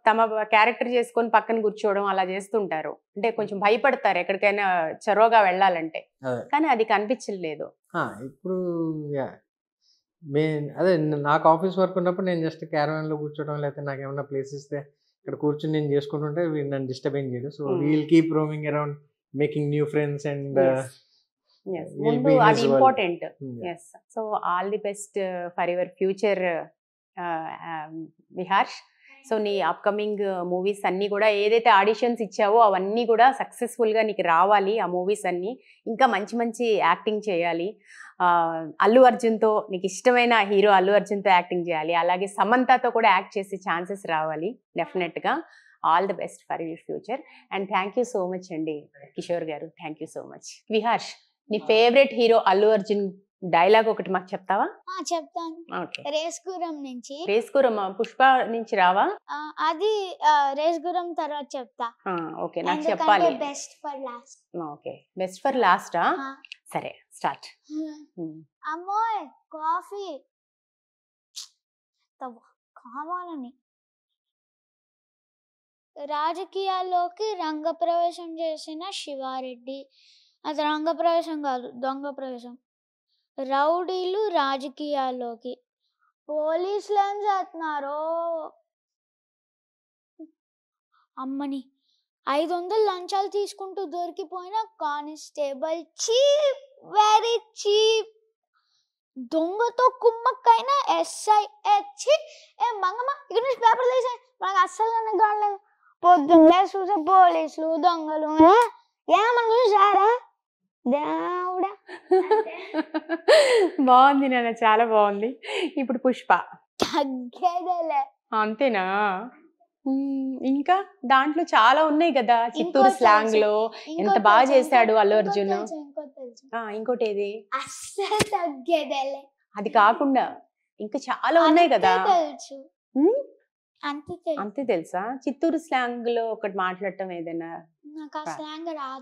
తమ క్యారెక్టర్ చేసుకొని పక్కన కూర్చోవడం అలా చేస్తుంటారు, అంటే కొంచెం భయపడతారు ఎక్కడికైనా చొరవగా వెళ్ళాలంటే, కానీ అది కనిపించలేదు ఇప్పుడు. అదే నాకు ఆఫీస్ వర్క్ ఉన్నప్పుడు నేను జస్ట్ క్యారవాన్ లో కూర్చోవడం, లేకపోతే నాకు ఏమైనా ప్లేస్ ఇస్తే ఇక్కడ కూర్చొని నేను చేసుకుంటుంటే నన్ను డిస్టర్బ్ ఏం చేయదు. So we'll keep roaming around making new friends and అది important. Yes, so all the best for your future Viharsh. సో నీ అప్కమింగ్ మూవీస్ అన్నీ కూడా ఏదైతే ఆడిషన్స్ ఇచ్చావో అవన్నీ కూడా సక్సెస్ఫుల్గా నీకు రావాలి. ఆ మూవీస్ అన్నీ ఇంకా మంచి మంచి యాక్టింగ్ చేయాలి. అల్లు అర్జున్తో, నీకు ఇష్టమైన హీరో అల్లు అర్జున్తో యాక్టింగ్ చేయాలి. అలాగే సమంతతో కూడా యాక్ట్ చేసే ఛాన్సెస్ రావాలి డెఫినెట్గా. All the best for your future. And thank you so much అండి కిషోర్ గారు, థ్యాంక్ యూ సో మచ్. విహార్ష్, నీ favourite hero Allu Arjun dialogue ఒకటి మాకు చెప్తావా? చెప్తాను. రేస్గురం నుంచి. రేస్గురం పుష్ప నుంచి రావా? అది రేస్గురం తర్వాత చెప్తా. ఓకే, నాకు చెప్పాలి. Best for last. Okay, best for లాస్టా? సరే, స్టార్ట్. అమ్మోయ్ కాఫీ కావాలని. రాజకీయాల్లోకి రంగప్రవేశం చేసిన శివారెడ్డి. అది రంగప్రవేశం కాదు, దొంగ ప్రవేశం. రౌడీలు రాజకీయాల్లోకి. పోలీసులు ఏం చేస్తున్నారు? అమ్మని 500 లంచాలు తీసుకుంటూ దొరికిపోయిన కానిస్టేబుల్ చీప్, వెరీ చీప్. దొంగతో కుమ్మక్కైన ఎస్ఐ ఏ మంగమ్మ ఇక్కడ నుంచి పేపర్ తీసే, మనకు అస్సలు కాలేదు. పొద్దున్నే చూసే పోలీసులు దొంగలు ఏమన్నా చూసారా? దేవుడా, బాగుంది నాన్న, చాలా బాగుంది. ఇప్పుడు పుష్ప. తగ్గేదేలే. అంతేనా? ఇంకా దాంట్లో చాలా ఉన్నాయి కదా, చిత్తూరు స్లాంగ్ లో ఎంత బాగా చేశాడు అల్లు అర్జున్. ఇంకోటి ఏది? అస్సలు తగ్గేదేలే. అది కాకుండా ఇంకా చాలా ఉన్నాయి కదా. అంతే తెలుసా? చిత్తూరు స్లాంగ్ లో ఒకటి మాట్లాడటం ఏదైనా? నాకు ఆ స్లాంగ్ రాదు.